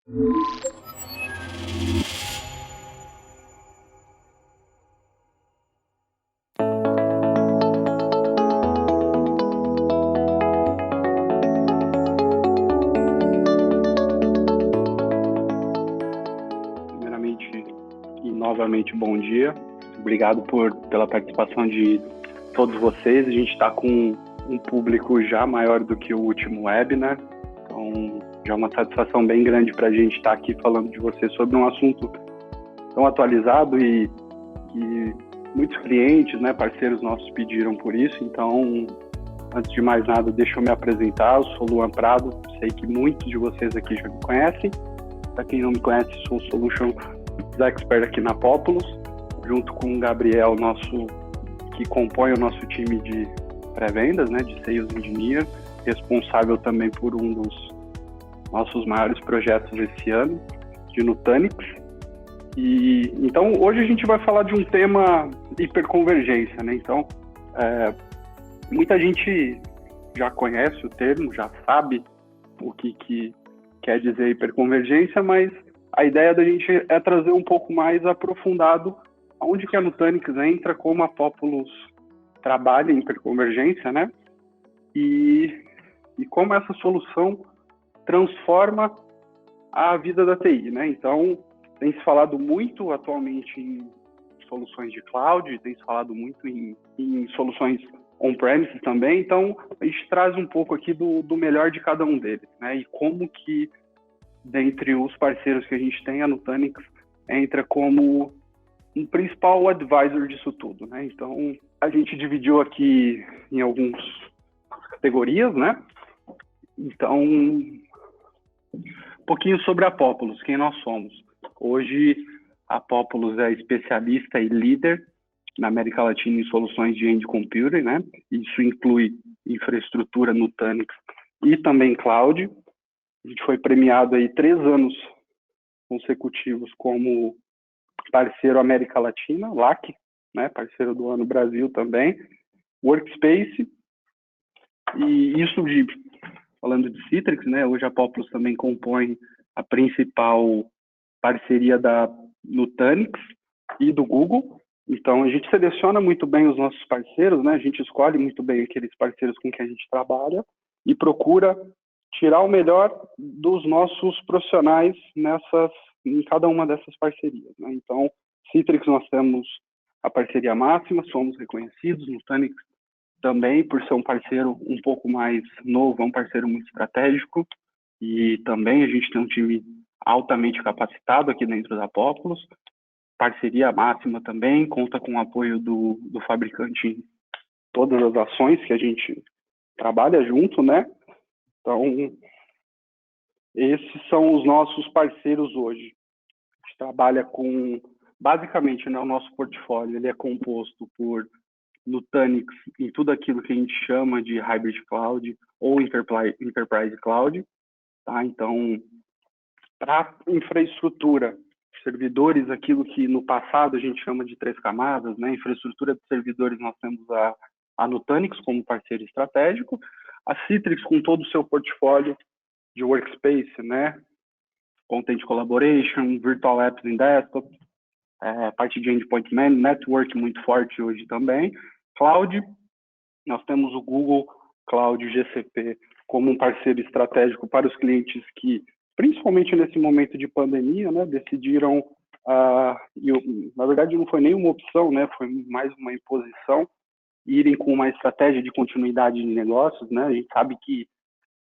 Primeiramente e novamente, bom dia. Obrigado pela participação de todos vocês. A gente está com um público já maior do que o último webinar, então já é uma satisfação bem grande para a gente estar aqui falando de vocês sobre um assunto tão atualizado e que muitos clientes, né, parceiros nossos pediram por isso. Então, antes de mais nada, deixa eu me apresentar. Eu sou Luan Prado, sei que muitos de vocês aqui já me conhecem. Para quem não me conhece, sou Solution Expert aqui na Populus, junto com o Gabriel, que compõe o nosso time de pré-vendas, né, de Sales Engineer, responsável também por um dos nossos maiores projetos esse ano, de Nutanix. E então hoje a gente vai falar de um tema hiperconvergência, né? Então, muita gente já conhece o termo, já sabe o que quer dizer hiperconvergência, mas a ideia da gente é trazer um pouco mais aprofundado onde que a Nutanix entra, como a Populus trabalha em hiperconvergência, né? E como essa solução transforma a vida da TI, né? Então, tem se falado muito atualmente em soluções de cloud, tem se falado muito em soluções on-premises também. Então, a gente traz um pouco aqui do melhor de cada um deles, né? E como que, dentre os parceiros que a gente tem, a Nutanix entra como um principal advisor disso tudo, né? Então, a gente dividiu aqui em algumas categorias, né? Então, um pouquinho sobre a Populus, quem nós somos. Hoje, a Populus é especialista e líder na América Latina em soluções de end computing, né? Isso inclui infraestrutura Nutanix e também cloud. A gente foi premiado aí 3 anos consecutivos como parceiro América Latina, LAC, né? Parceiro do ano Brasil também, Workspace, e isso falando de Citrix, né? Hoje a Populus também compõe a principal parceria da Nutanix e do Google. Então, a gente seleciona muito bem os nossos parceiros, né? A gente escolhe muito bem aqueles parceiros com quem a gente trabalha e procura tirar o melhor dos nossos profissionais em cada uma dessas parcerias, né? Então, Citrix nós temos a parceria máxima, somos reconhecidos, Nutanix também, por ser um parceiro um pouco mais novo, é um parceiro muito estratégico, e também a gente tem um time altamente capacitado aqui dentro da Populus. Parceria máxima também, conta com o apoio do fabricante em todas as ações que a gente trabalha junto, né? Então, esses são os nossos parceiros hoje. A gente trabalha com, basicamente, né, o nosso portfólio, ele é composto por Nutanix em tudo aquilo que a gente chama de Hybrid Cloud ou Enterprise Cloud, tá? Então, para infraestrutura, servidores, aquilo que no passado a gente chama de 3 camadas, né? Infraestrutura de servidores, nós temos a Nutanix como parceiro estratégico, a Citrix com todo o seu portfólio de Workspace, né? Content Collaboration, Virtual Apps em Desktop, parte de Endpoint Management, Network muito forte hoje também. Cloud, nós temos o Google Cloud GCP como um parceiro estratégico para os clientes que, principalmente nesse momento de pandemia, né, decidiram, na verdade não foi nenhuma opção, né, foi mais uma imposição, irem com uma estratégia de continuidade de negócios, né? A gente sabe que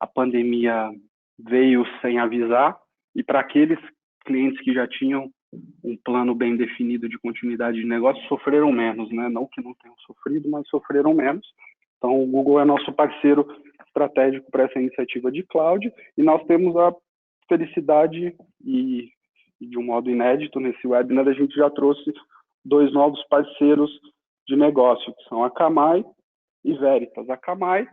a pandemia veio sem avisar, e para aqueles clientes que já tinham um plano bem definido de continuidade de negócio, sofreram menos, né? Não que não tenham sofrido, mas sofreram menos. Então, o Google é nosso parceiro estratégico para essa iniciativa de cloud, e nós temos a felicidade e de um modo inédito nesse webinar, a gente já trouxe 2 novos parceiros de negócio, que são a Akamai e Veritas. A Akamai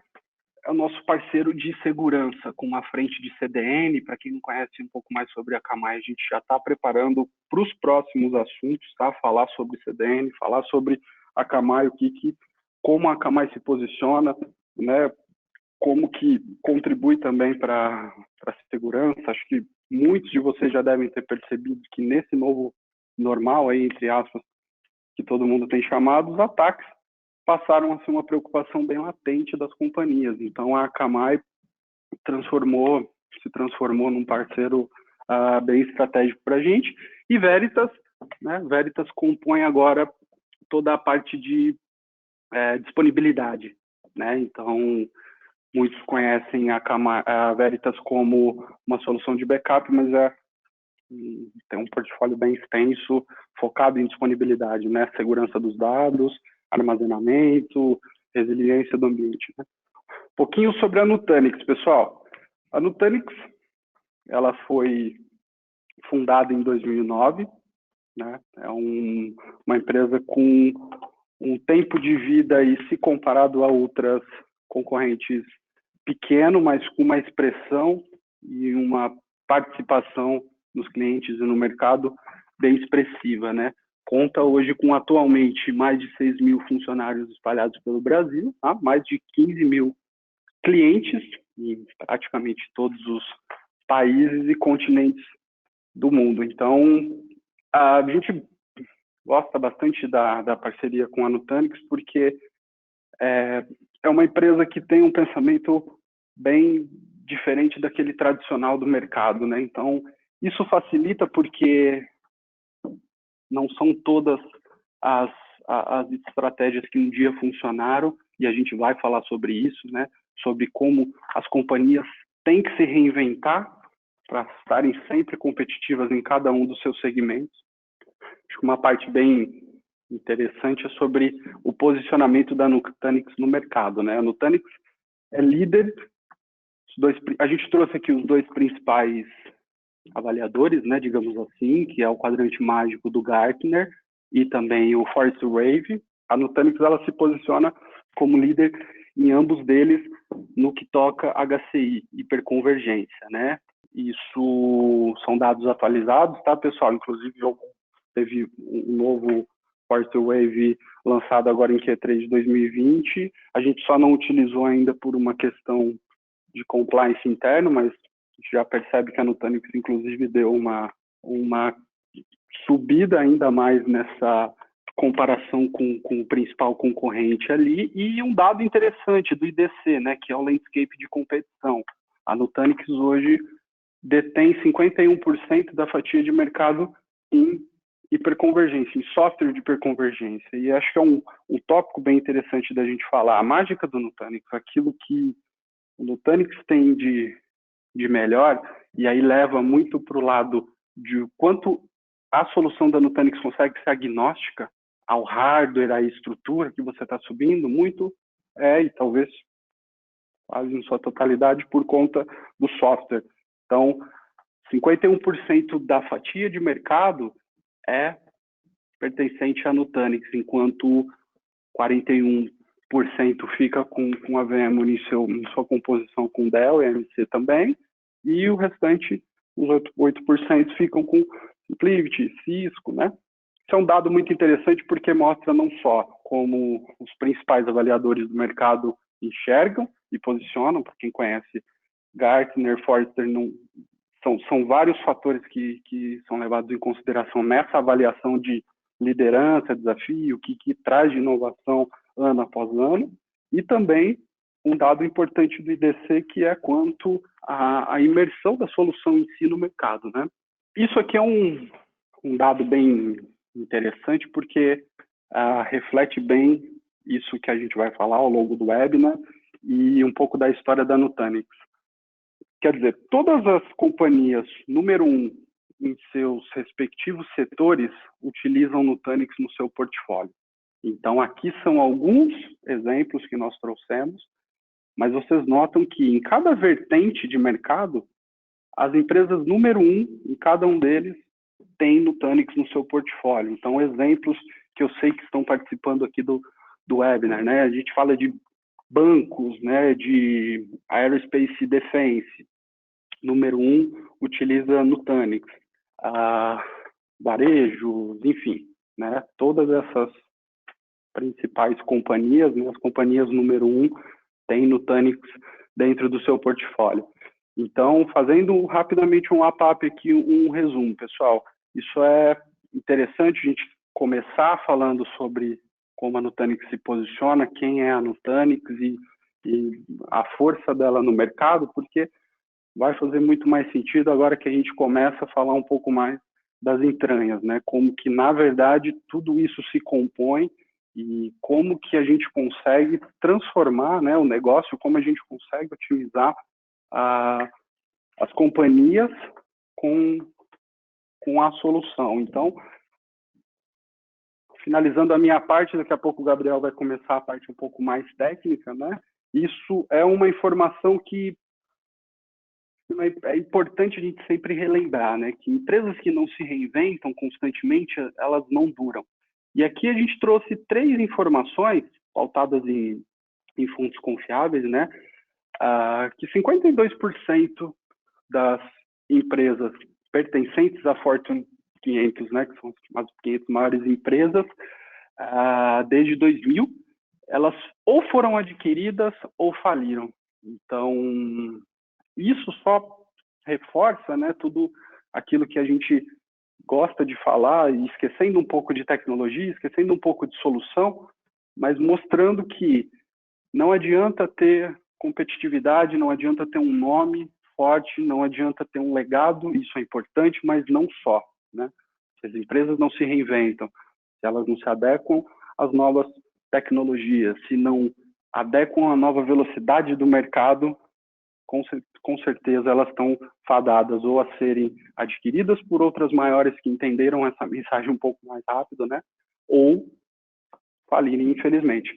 é o nosso parceiro de segurança, com uma frente de CDN. Para quem não conhece um pouco mais sobre a Akamai, a gente já está preparando para os próximos assuntos, tá? Falar sobre CDN, falar sobre a Akamai, como a Akamai se posiciona, né? Como que contribui também para a segurança. Acho que muitos de vocês já devem ter percebido que nesse novo normal, aí, entre aspas, que todo mundo tem chamado, os ataques passaram a ser uma preocupação bem latente das companhias. Então, a Akamai se transformou num parceiro bem estratégico para a gente. E Veritas, né? Veritas compõe agora toda a parte de disponibilidade, né? Então, muitos conhecem a Veritas como uma solução de backup, mas tem um portfólio bem extenso, focado em disponibilidade, né? Segurança dos dados, armazenamento, resiliência do ambiente. Né? Um pouquinho sobre a Nutanix, pessoal. A Nutanix, ela foi fundada em 2009, né? É uma empresa com um tempo de vida, e se comparado a outras concorrentes, pequeno, mas com uma expressão e uma participação nos clientes e no mercado bem expressiva, né? Conta hoje com atualmente mais de 6 mil funcionários espalhados pelo Brasil, tá? Mais de 15 mil clientes em praticamente todos os países e continentes do mundo. Então, a gente gosta bastante da parceria com a Nutanix, porque é uma empresa que tem um pensamento bem diferente daquele tradicional do mercado, né? Então, isso facilita porque não são todas as estratégias que um dia funcionaram, e a gente vai falar sobre isso, né? Sobre como as companhias têm que se reinventar para estarem sempre competitivas em cada um dos seus segmentos. Acho que uma parte bem interessante é sobre o posicionamento da Nutanix no mercado, né? A Nutanix é líder. A gente trouxe aqui os dois principais avaliadores, né, digamos assim, que é o quadrante mágico do Gartner e também o Forrester Wave. A Nutanix, ela se posiciona como líder em ambos deles no que toca HCI, hiperconvergência, né? Isso são dados atualizados, tá, pessoal? Inclusive, teve um novo Forrester Wave lançado agora em Q3 de 2020. A gente só não utilizou ainda por uma questão de compliance interno, mas a gente já percebe que a Nutanix, inclusive, deu uma subida ainda mais nessa comparação com o principal concorrente ali. E um dado interessante do IDC, né, que é o Landscape de Competição. A Nutanix hoje detém 51% da fatia de mercado em hiperconvergência, em software de hiperconvergência. E acho que é um tópico bem interessante da gente falar. A mágica do Nutanix, aquilo que o Nutanix tem de melhor, e aí leva muito para o lado de quanto a solução da Nutanix consegue ser agnóstica ao hardware, à estrutura que você está subindo, muito e talvez quase em sua totalidade por conta do software. Então, 51% da fatia de mercado é pertencente à Nutanix, enquanto 41% fica com a VMware em sua composição com Dell e AMC também, e o restante, os 8% ficam com Simplivity, Cisco, né? Isso é um dado muito interessante porque mostra não só como os principais avaliadores do mercado enxergam e posicionam, para quem conhece Gartner, Forrester, são vários fatores que são levados em consideração nessa avaliação de liderança, desafio, o que traz de inovação ano após ano, e também um dado importante do IDC, que é quanto à imersão da solução em si no mercado, né? Isso aqui é um dado bem interessante, porque reflete bem isso que a gente vai falar ao longo do webinar, e um pouco da história da Nutanix. Quer dizer, todas as companhias, número 1, em seus respectivos setores, utilizam Nutanix no seu portfólio. Então, aqui são alguns exemplos que nós trouxemos, mas vocês notam que em cada vertente de mercado, as empresas número 1, em cada um deles, tem Nutanix no seu portfólio. Então, exemplos que eu sei que estão participando aqui do webinar, né? A gente fala de bancos, né, de Aerospace Defense. Número 1 utiliza Nutanix. Varejos, enfim, né? Todas essas principais companhias, né? As companhias número 1 têm Nutanix dentro do seu portfólio. Então, fazendo rapidamente um wrap-up aqui, um resumo, pessoal. Isso é interessante a gente começar falando sobre como a Nutanix se posiciona, quem é a Nutanix e a força dela no mercado, porque vai fazer muito mais sentido agora que a gente começa a falar um pouco mais das entranhas, né? Como que, na verdade, tudo isso se compõe e como que a gente consegue transformar, né, o negócio, como a gente consegue otimizar as companhias com a solução. Então, finalizando a minha parte, daqui a pouco o Gabriel vai começar a parte um pouco mais técnica, né? Isso é uma informação que é importante a gente sempre relembrar, né? Que empresas que não se reinventam constantemente, elas não duram. E aqui a gente trouxe 3 informações pautadas em fontes confiáveis, né? Que 52% das empresas pertencentes à Fortune 500, né, que são as 500 maiores empresas, desde 2000, elas ou foram adquiridas ou faliram. Então, isso só reforça, né, tudo aquilo que a gente gosta de falar, e esquecendo um pouco de tecnologia, esquecendo um pouco de solução, mas mostrando que não adianta ter competitividade, não adianta ter um nome forte, não adianta ter um legado, isso é importante, mas não só, né? Se as empresas não se reinventam, se elas não se adequam às novas tecnologias, se não adequam à nova velocidade do mercado, com certeza elas estão fadadas ou a serem adquiridas por outras maiores que entenderam essa mensagem um pouco mais rápido, né? Ou falirem, infelizmente.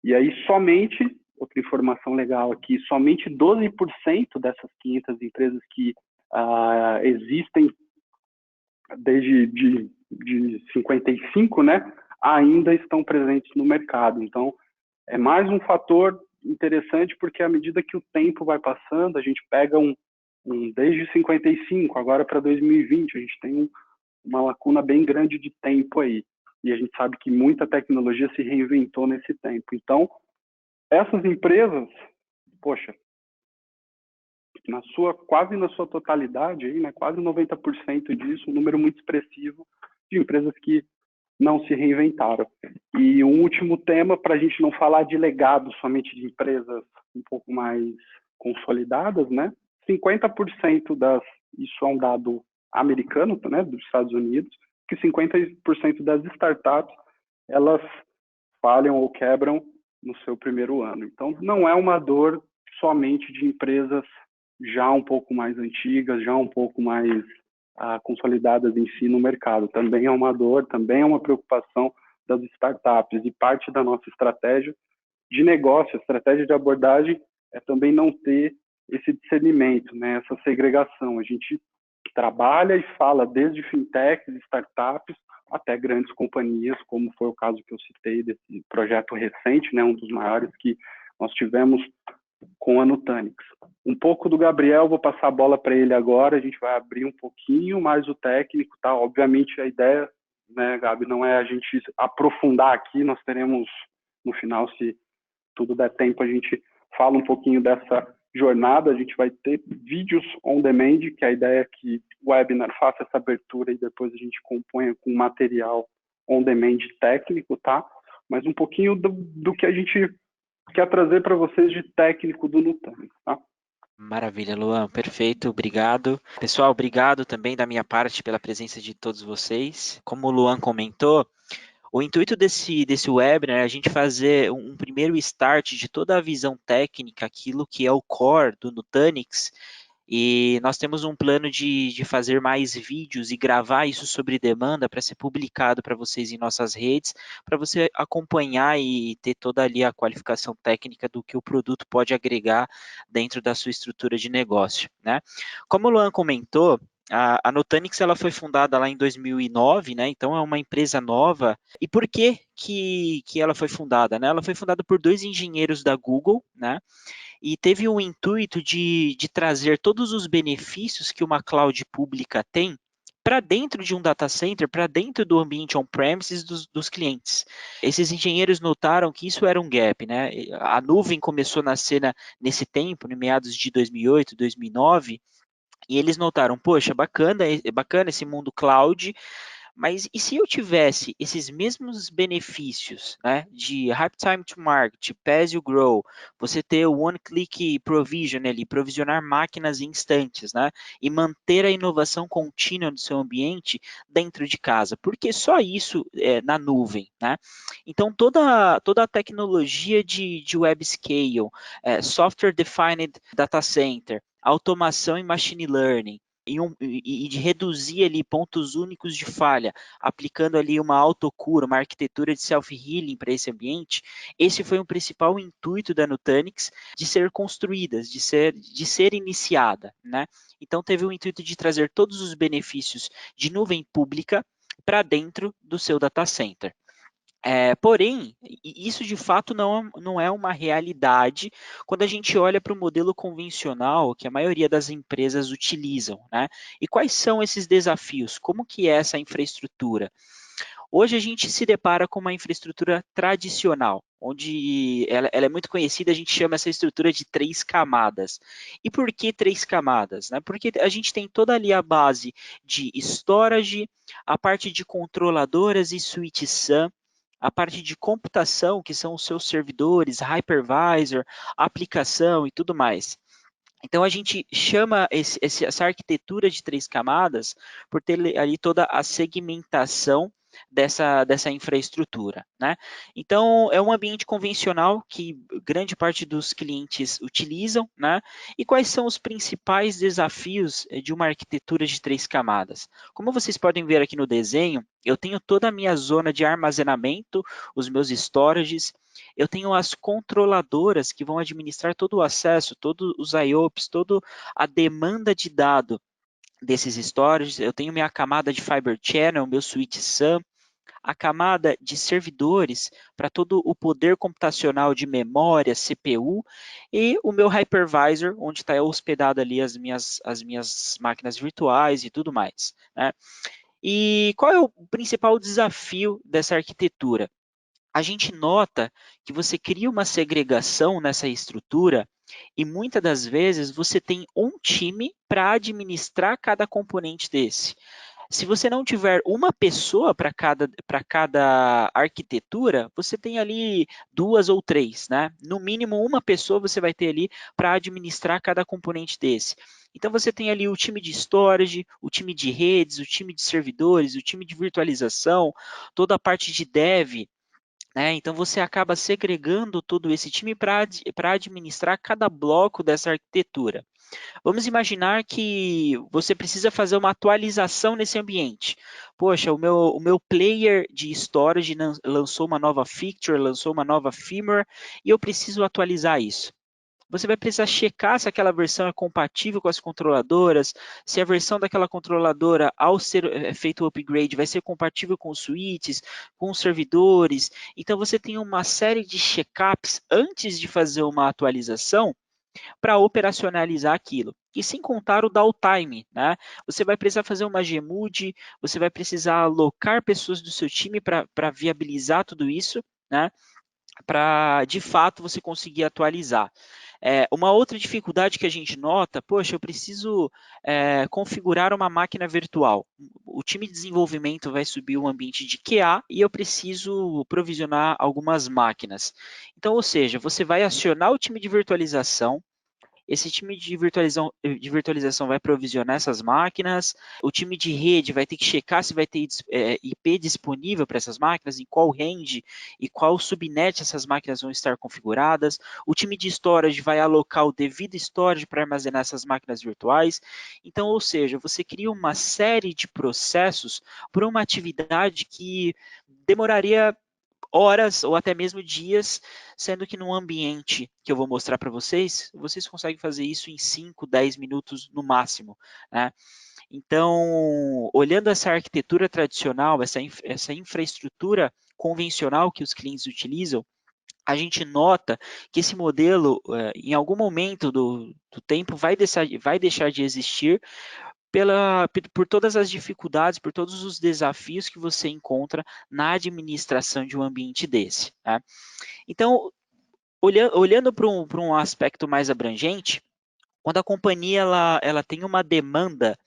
E aí, somente, outra informação legal aqui, somente 12% dessas 500 empresas que existem desde de 55, né, ainda estão presentes no mercado. Então, é mais um fator interessante, porque à medida que o tempo vai passando, a gente pega desde 55, agora para 2020, a gente tem uma lacuna bem grande de tempo aí. E a gente sabe que muita tecnologia se reinventou nesse tempo. Então, essas empresas, poxa, quase na sua totalidade, aí, né, quase 90% disso, um número muito expressivo de empresas que não se reinventaram. E um último tema, para a gente não falar de legado somente de empresas um pouco mais consolidadas, né? 50% isso é um dado americano, né, dos Estados Unidos, que 50% das startups, elas falham ou quebram no seu primeiro ano. Então, não é uma dor somente de empresas já um pouco mais antigas, já um pouco mais consolidadas em si no mercado. Também é uma dor, também é uma preocupação das startups, e parte da nossa estratégia de negócio, estratégia de abordagem, é também não ter esse discernimento, né, essa segregação. A gente trabalha e fala desde fintechs, startups, até grandes companhias, como foi o caso que eu citei desse projeto recente, né, um dos maiores que nós tivemos com a Nutanix. Um pouco do Gabriel, vou passar a bola para ele agora, a gente vai abrir um pouquinho mais o técnico, tá? Obviamente a ideia, né, Gabi, não é a gente aprofundar aqui, nós teremos no final, se tudo der tempo, a gente fala um pouquinho dessa jornada, a gente vai ter vídeos on demand, que a ideia é que o webinar faça essa abertura e depois a gente componha com material on demand técnico, tá? Mas um pouquinho do que a gente quer trazer para vocês de técnico do Nutanix, tá? Maravilha, Luan, perfeito, obrigado. Pessoal, obrigado também da minha parte pela presença de todos vocês. Como o Luan comentou, o intuito desse webinar é a gente fazer um primeiro start de toda a visão técnica, aquilo que é o core do Nutanix, e nós temos um plano de fazer mais vídeos e gravar isso sobre demanda para ser publicado para vocês em nossas redes, para você acompanhar e ter toda ali a qualificação técnica do que o produto pode agregar dentro da sua estrutura de negócio, né? Como o Luan comentou, a Nutanix ela foi fundada lá em 2009, né? Então é uma empresa nova. E por que ela foi fundada, né? Ela foi fundada por 2 engenheiros da Google, né? E teve o intuito de trazer todos os benefícios que uma cloud pública tem para dentro de um data center, para dentro do ambiente on-premises dos clientes. Esses engenheiros notaram que isso era um gap, né? A nuvem começou na cena nesse tempo, em meados de 2008, 2009, e eles notaram, poxa, bacana esse mundo cloud, mas e se eu tivesse esses mesmos benefícios, né, de Hype Time to Market, Pay as you grow, você ter o One Click Provision ali, provisionar máquinas instantes, né, e manter a inovação contínua do seu ambiente dentro de casa, porque só isso é na nuvem, né? Então toda a tecnologia de web scale, software defined data center, automação e machine learning, e de reduzir ali pontos únicos de falha, aplicando ali uma autocura, uma arquitetura de self-healing para esse ambiente, esse foi um principal intuito da Nutanix de ser construída, de ser iniciada, né? Então teve o intuito de trazer todos os benefícios de nuvem pública para dentro do seu data center. Porém, isso de fato não é uma realidade quando a gente olha para o modelo convencional que a maioria das empresas utilizam, né? E quais são esses desafios? Como que é essa infraestrutura? Hoje a gente se depara com uma infraestrutura tradicional, onde ela é muito conhecida, a gente chama essa estrutura de 3 camadas. E por que 3 camadas? Né? Porque a gente tem toda ali a base de storage, a parte de controladoras e switch SAN, a parte de computação, que são os seus servidores, hypervisor, aplicação e tudo mais. Então a gente chama essa arquitetura de 3 camadas por ter ali toda a segmentação dessa infraestrutura, né? Então é um ambiente convencional que grande parte dos clientes utilizam, né? E quais são os principais desafios de uma arquitetura de 3 camadas? Como vocês podem ver aqui no desenho, eu tenho toda a minha zona de armazenamento, os meus storages, eu tenho as controladoras que vão administrar todo o acesso, todos os IOPS, toda a demanda de dado desses storages, eu tenho minha camada de Fiber Channel, meu switch SAN, a camada de servidores para todo o poder computacional de memória, CPU, e o meu hypervisor, onde está hospedado ali as minhas máquinas virtuais e tudo mais, né? E qual é o principal desafio dessa arquitetura? A gente nota que você cria uma segregação nessa estrutura e muitas das vezes você tem um time para administrar cada componente desse. Se você não tiver uma pessoa para cada arquitetura, você tem ali 2 ou 3, né? No mínimo uma pessoa você vai ter ali para administrar cada componente desse. Então você tem ali o time de storage, o time de redes, o time de servidores, o time de virtualização, toda a parte de dev, né? Então você acaba segregando todo esse time para administrar cada bloco dessa arquitetura. Vamos imaginar que você precisa fazer uma atualização nesse ambiente. Poxa, o meu player de storage lançou uma nova feature, lançou uma nova firmware e eu preciso atualizar isso. Você vai precisar checar se aquela versão é compatível com as controladoras, se a versão daquela controladora, ao ser feito o upgrade, vai ser compatível com os switches, com os servidores. Então, você tem uma série de checkups antes de fazer uma atualização para operacionalizar aquilo. E sem contar o downtime, né? Você vai precisar fazer uma Gmood, você vai precisar alocar pessoas do seu time para viabilizar tudo isso, né? Para de fato você conseguir atualizar. Uma outra dificuldade que a gente nota, poxa, eu preciso configurar uma máquina virtual. O time de desenvolvimento vai subir um ambiente de QA e eu preciso provisionar algumas máquinas. Então, ou seja, você vai acionar o time de virtualização. Esse time de virtualização vai provisionar essas máquinas, o time de rede vai ter que checar se vai ter IP disponível para essas máquinas, em qual range e qual subnet essas máquinas vão estar configuradas, o time de storage vai alocar o devido storage para armazenar essas máquinas virtuais. Então, ou seja, você cria uma série de processos para uma atividade que demoraria horas ou até mesmo dias, sendo que num ambiente que eu vou mostrar para vocês, vocês conseguem fazer isso em 5, 10 minutos no máximo, né? Então, olhando essa arquitetura tradicional, essa infraestrutura convencional que os clientes utilizam, a gente nota que esse modelo, em algum momento do tempo, vai deixar de existir, por todas as dificuldades, por todos os desafios que você encontra na administração de um ambiente desse. Né? Então, olhando para um aspecto mais abrangente, quando a companhia ela tem uma demanda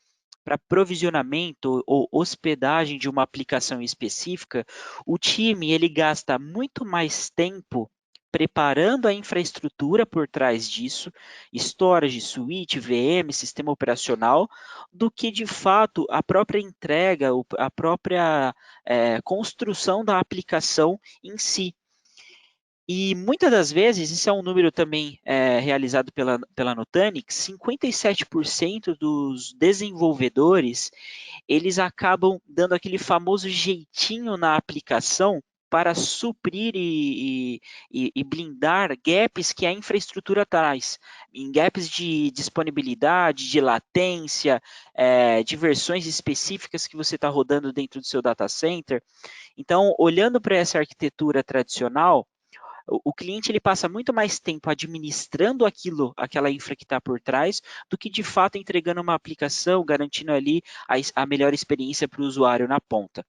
para provisionamento ou hospedagem de uma aplicação específica, o time ele gasta muito mais tempo preparando a infraestrutura por trás disso, storage, switch, VM, sistema operacional, do que de fato a própria entrega, a própria construção da aplicação em si. E muitas das vezes, isso é um número também realizado pela Nutanix, 57% dos desenvolvedores, eles acabam dando aquele famoso jeitinho na aplicação para suprir e blindar gaps que a infraestrutura traz, em gaps de disponibilidade, de latência, de versões específicas que você está rodando dentro do seu data center. Então, olhando para essa arquitetura tradicional, o cliente ele passa muito mais tempo administrando aquela infra que está por trás, do que de fato entregando uma aplicação, garantindo ali a melhor experiência para o usuário na ponta.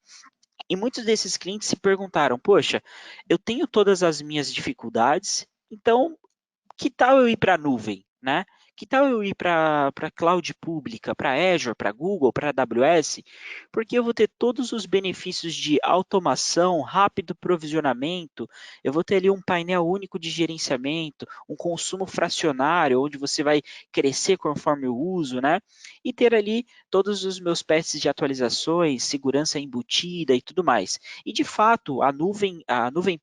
E muitos desses clientes se perguntaram: poxa, eu tenho todas as minhas dificuldades, então que tal eu ir para a nuvem, né? Que tal eu ir para a cloud pública, para Azure, para Google, para AWS? Porque eu vou ter todos os benefícios de automação, rápido provisionamento, eu vou ter ali um painel único de gerenciamento, um consumo fracionário, onde você vai crescer conforme o uso, né? E ter ali todos os meus patches de atualizações, segurança embutida e tudo mais. E de fato, a nuvem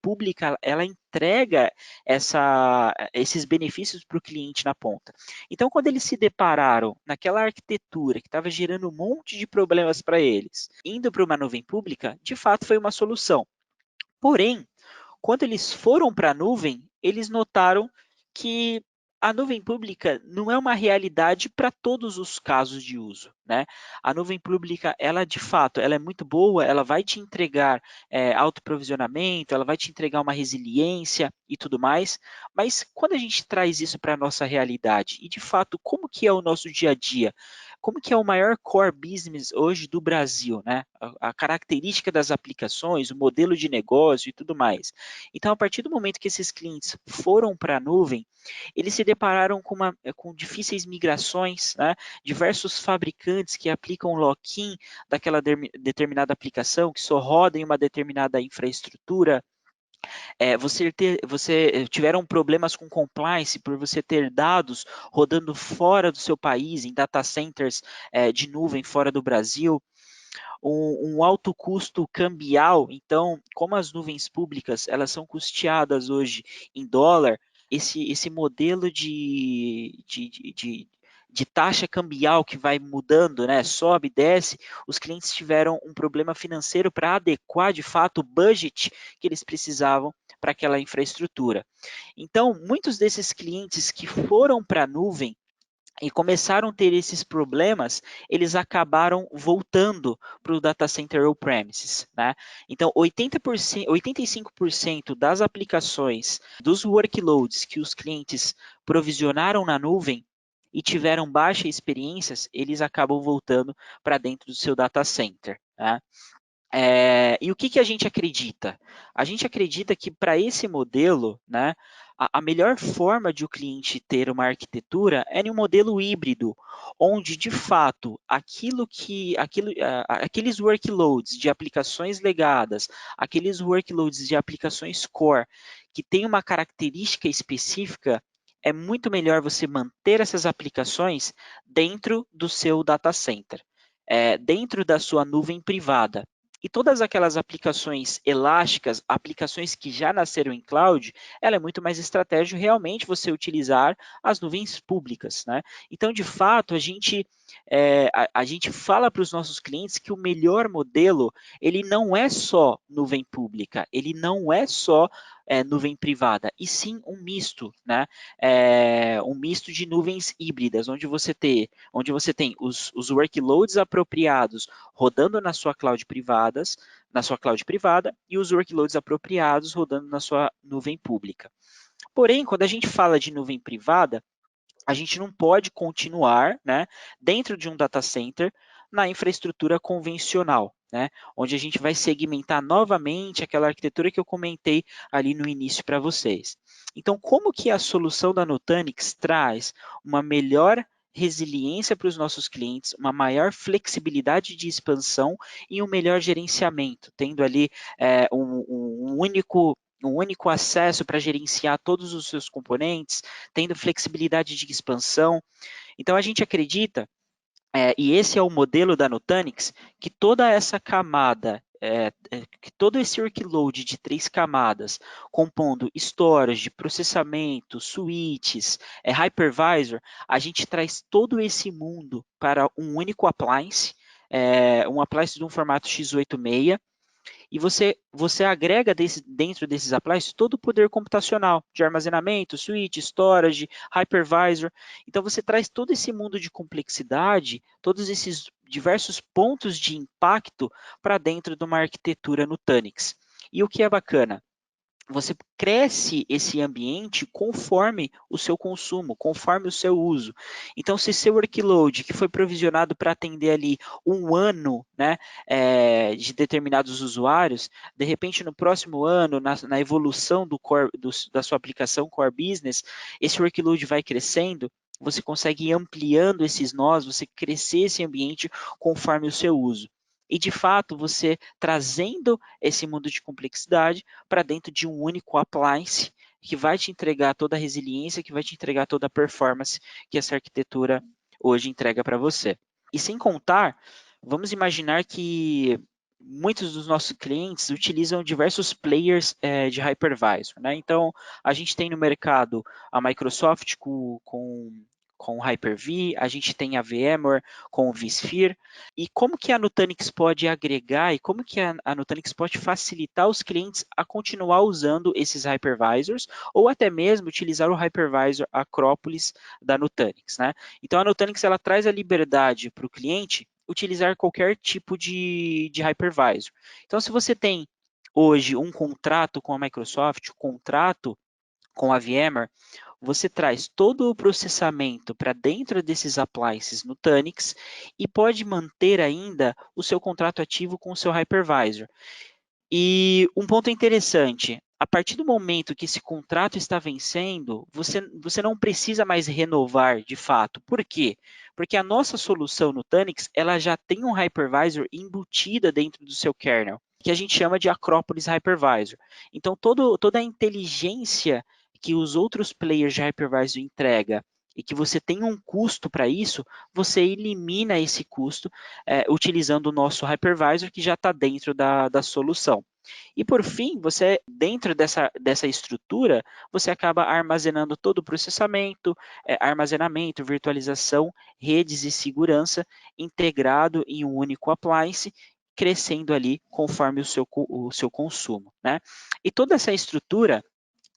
pública, ela entrega esses benefícios para o cliente na ponta. Então, quando eles se depararam naquela arquitetura que estava gerando um monte de problemas para eles, indo para uma nuvem pública, de fato foi uma solução. Porém, quando eles foram para a nuvem, eles notaram que a nuvem pública não é uma realidade para todos os casos de uso, né? A nuvem pública, ela de fato, ela é muito boa, ela vai te entregar autoprovisionamento, ela vai te entregar uma resiliência e tudo mais, mas quando a gente traz isso para a nossa realidade, e de fato, como que é o nosso dia a dia? Como que é o maior core business hoje do Brasil, né? A característica das aplicações, o modelo de negócio e tudo mais. Então, a partir do momento que esses clientes foram para a nuvem, eles se depararam com difíceis migrações, né? Diversos fabricantes que aplicam lock-in daquela determinada aplicação, que só roda em uma determinada infraestrutura. Você tiveram problemas com compliance por você ter dados rodando fora do seu país, em data centers de nuvem fora do Brasil, um alto custo cambial. Então, como as nuvens públicas elas são custeadas hoje em dólar, esse modelo de taxa cambial que vai mudando, né, sobe, desce, os clientes tiveram um problema financeiro para adequar de fato o budget que eles precisavam para aquela infraestrutura. Então, muitos desses clientes que foram para a nuvem e começaram a ter esses problemas, eles acabaram voltando para o data center on-premises, né? Então, 80%, 85% das aplicações, dos workloads que os clientes provisionaram na nuvem e tiveram baixa experiências, eles acabam voltando para dentro do seu data center, né? E o que a gente acredita? A gente acredita que para esse modelo, né, a melhor forma de o cliente ter uma arquitetura é em um modelo híbrido, onde de fato aqueles workloads de aplicações legadas, aqueles workloads de aplicações core, que tem uma característica específica, é muito melhor você manter essas aplicações dentro do seu data center, dentro da sua nuvem privada. E todas aquelas aplicações elásticas, aplicações que já nasceram em cloud, ela é muito mais estratégico realmente você utilizar as nuvens públicas, né? Então, de fato, a gente fala para os nossos clientes que o melhor modelo, ele não é só nuvem pública, ele não é só nuvem privada, e sim um misto, né? Um misto de nuvens híbridas, onde você tem os workloads apropriados rodando na sua cloud privada, e os workloads apropriados rodando na sua nuvem pública. Porém, quando a gente fala de nuvem privada, a gente não pode continuar, né, dentro de um data center na infraestrutura convencional, né, onde a gente vai segmentar novamente aquela arquitetura que eu comentei ali no início para vocês. Então, como que a solução da Nutanix traz uma melhor resiliência para os nossos clientes, uma maior flexibilidade de expansão e um melhor gerenciamento, tendo ali um único acesso para gerenciar todos os seus componentes, tendo flexibilidade de expansão. Então, a gente acredita, e esse é o modelo da Nutanix, que toda essa camada, que todo esse workload de 3 camadas, compondo storage, processamento, switches, hypervisor, a gente traz todo esse mundo para um único appliance, um appliance de um formato x86, e você agrega dentro desses appliances todo o poder computacional de armazenamento, switch, storage, hypervisor. Então você traz todo esse mundo de complexidade, todos esses diversos pontos de impacto para dentro de uma arquitetura Nutanix. E o que é bacana? Você cresce esse ambiente conforme o seu consumo, conforme o seu uso. Então, se seu workload, que foi provisionado para atender ali um ano, né, de determinados usuários, de repente no próximo ano, na evolução da sua aplicação core business, esse workload vai crescendo, você consegue ir ampliando esses nós, você crescer esse ambiente conforme o seu uso. E de fato, você trazendo esse mundo de complexidade para dentro de um único appliance que vai te entregar toda a resiliência, que vai te entregar toda a performance que essa arquitetura hoje entrega para você. E sem contar, vamos imaginar que muitos dos nossos clientes utilizam diversos players de hypervisor, né? Então, a gente tem no mercado a Microsoft com Hyper-V, a gente tem a VMware com o vSphere, e como que a Nutanix pode agregar e como que a Nutanix pode facilitar os clientes a continuar usando esses hypervisors ou até mesmo utilizar o hypervisor Acropolis da Nutanix, né? Então a Nutanix ela traz a liberdade para o cliente utilizar qualquer tipo de hypervisor. Então se você tem hoje um contrato com a Microsoft, um contrato com a VMware, você traz todo o processamento para dentro desses appliances Nutanix e pode manter ainda o seu contrato ativo com o seu hypervisor. E um ponto interessante, a partir do momento que esse contrato está vencendo, você não precisa mais renovar de fato. Por quê? Porque a nossa solução Nutanix, ela já tem um hypervisor embutida dentro do seu kernel, que a gente chama de Acropolis Hypervisor. Então, toda a inteligência que os outros players de hypervisor entrega e que você tem um custo para isso, você elimina esse custo utilizando o nosso hypervisor que já está dentro da solução. E por fim, você dentro dessa estrutura, você acaba armazenando todo o processamento, armazenamento, virtualização, redes e segurança integrado em um único appliance, crescendo ali conforme o seu consumo, né? E toda essa estrutura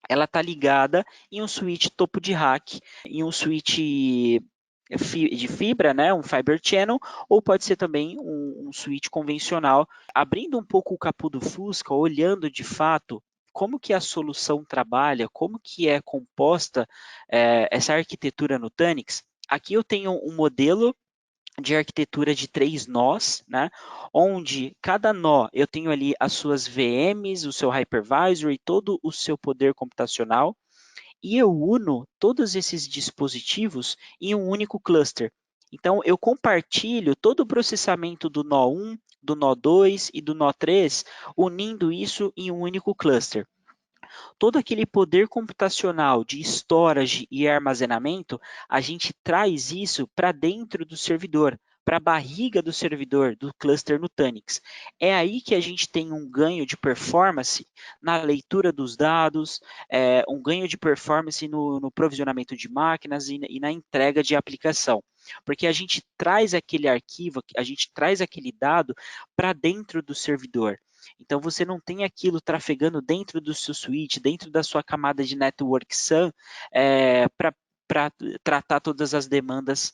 ela está ligada em um switch topo de rack, em um switch de fibra, né, um fiber channel, ou pode ser também um switch convencional. Abrindo um pouco o capô do Fusca, olhando de fato como que a solução trabalha, como que é composta essa arquitetura Nutanix, aqui eu tenho um modelo de arquitetura de 3 nós, né? Onde cada nó eu tenho ali as suas VMs, o seu hypervisor e todo o seu poder computacional, e eu uno todos esses dispositivos em um único cluster. Então eu compartilho todo o processamento do nó 1, do nó 2 e do nó 3, unindo isso em um único cluster. Todo aquele poder computacional de storage e armazenamento, a gente traz isso para dentro do servidor, para a barriga do servidor do cluster Nutanix. É aí que a gente tem um ganho de performance na leitura dos dados, um ganho de performance no provisionamento de máquinas e na entrega de aplicação. Porque a gente traz aquele arquivo, a gente traz aquele dado para dentro do servidor. Então você não tem aquilo trafegando dentro do seu switch, dentro da sua camada de network SAN, para tratar todas as demandas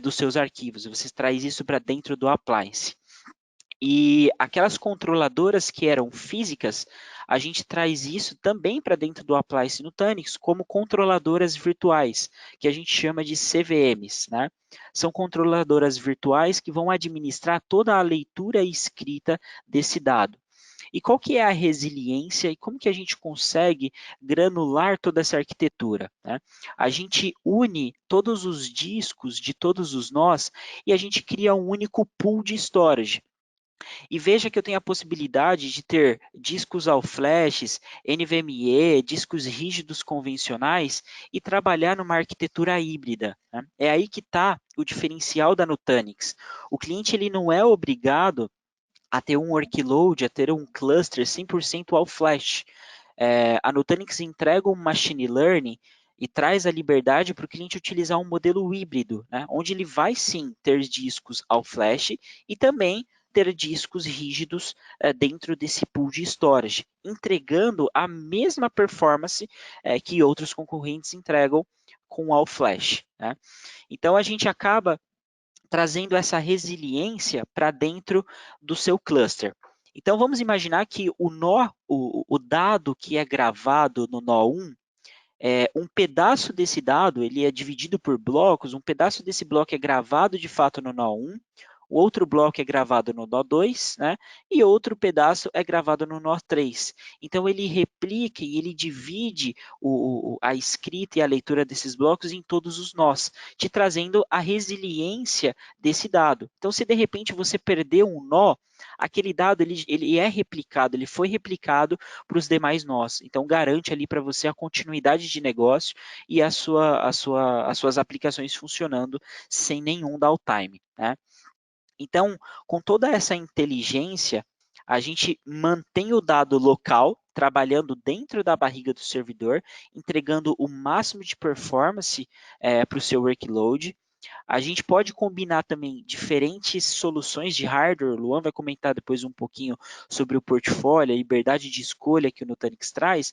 dos seus arquivos. Você traz isso para dentro do appliance. E aquelas controladoras que eram físicas, a gente traz isso também para dentro do Appliance Nutanix como controladoras virtuais, que a gente chama de CVMs, né? São controladoras virtuais que vão administrar toda a leitura e escrita desse dado. E qual que é a resiliência e como que a gente consegue granular toda essa arquitetura, né? A gente une todos os discos de todos os nós e a gente cria um único pool de storage. E veja que eu tenho a possibilidade de ter discos all flashes, NVMe, discos rígidos convencionais e trabalhar numa arquitetura híbrida, né? É aí que está o diferencial da Nutanix. O cliente ele não é obrigado a ter um workload, a ter um cluster 100% all flash. A Nutanix entrega um machine learning e traz a liberdade para o cliente utilizar um modelo híbrido, né, onde ele vai sim ter discos all flash e também ter discos rígidos dentro desse pool de storage, entregando a mesma performance que outros concorrentes entregam com all flash, né? Então a gente acaba trazendo essa resiliência para dentro do seu cluster. Então vamos imaginar que o dado que é gravado no nó 1, um pedaço desse dado ele é dividido por blocos, um pedaço desse bloco é gravado de fato no nó 1, o outro bloco é gravado no nó 2, né? E outro pedaço é gravado no nó 3. Então ele replica e ele divide a escrita e a leitura desses blocos em todos os nós, te trazendo a resiliência desse dado. Então, se de repente você perdeu um nó, aquele dado ele é replicado, ele foi replicado para os demais nós. Então, garante ali para você a continuidade de negócio e as suas aplicações funcionando sem nenhum downtime, né? Então, com toda essa inteligência, a gente mantém o dado local, trabalhando dentro da barriga do servidor, entregando o máximo de performance para o seu workload. A gente pode combinar também diferentes soluções de hardware. O Luan vai comentar depois um pouquinho sobre o portfólio, a liberdade de escolha que o Nutanix traz.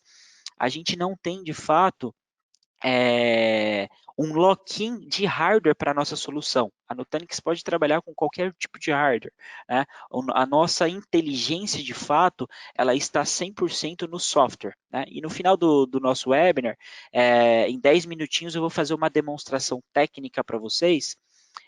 A gente não tem, de fato, um lock-in de hardware para a nossa solução. A Nutanix pode trabalhar com qualquer tipo de hardware, né? A nossa inteligência, de fato, ela está 100% no software, né? E no final do nosso webinar, em 10 minutinhos, eu vou fazer uma demonstração técnica para vocês,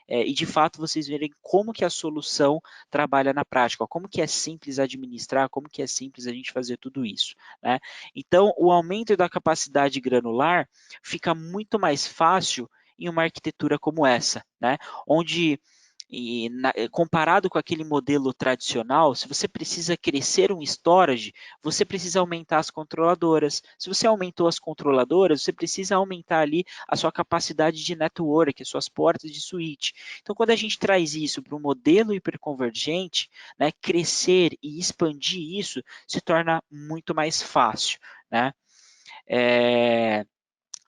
e de fato vocês verem como que a solução trabalha na prática, como que é simples administrar, como que é simples a gente fazer tudo isso, né? Então, o aumento da capacidade granular fica muito mais fácil em uma arquitetura como essa, né? Onde comparado com aquele modelo tradicional, se você precisa crescer um storage, você precisa aumentar as controladoras. Se você aumentou as controladoras, você precisa aumentar ali a sua capacidade de network, as suas portas de switch. Então, quando a gente traz isso para um modelo hiperconvergente, né, crescer e expandir isso se torna muito mais fácil, né?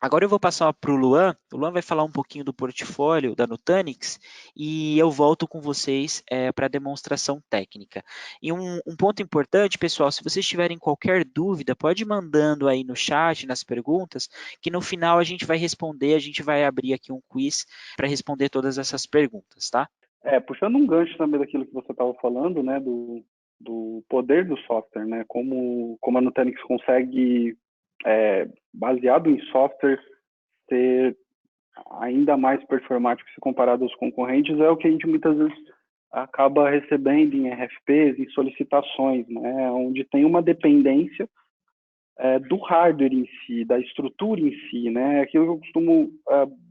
Agora eu vou passar para o Luan. O Luan vai falar um pouquinho do portfólio da Nutanix e eu volto com vocês para a demonstração técnica. E um ponto importante, pessoal, se vocês tiverem qualquer dúvida, pode ir mandando aí no chat, nas perguntas, que no final a gente vai responder, a gente vai abrir aqui um quiz para responder todas essas perguntas, tá? Puxando um gancho também daquilo que você estava falando, né, do poder do software, né, como a Nutanix consegue, baseado em software, ser ainda mais performático se comparado aos concorrentes, é o que a gente muitas vezes acaba recebendo em RFPs, em solicitações, né, onde tem uma dependência do hardware em si, da estrutura em si, né, aquilo que eu costumo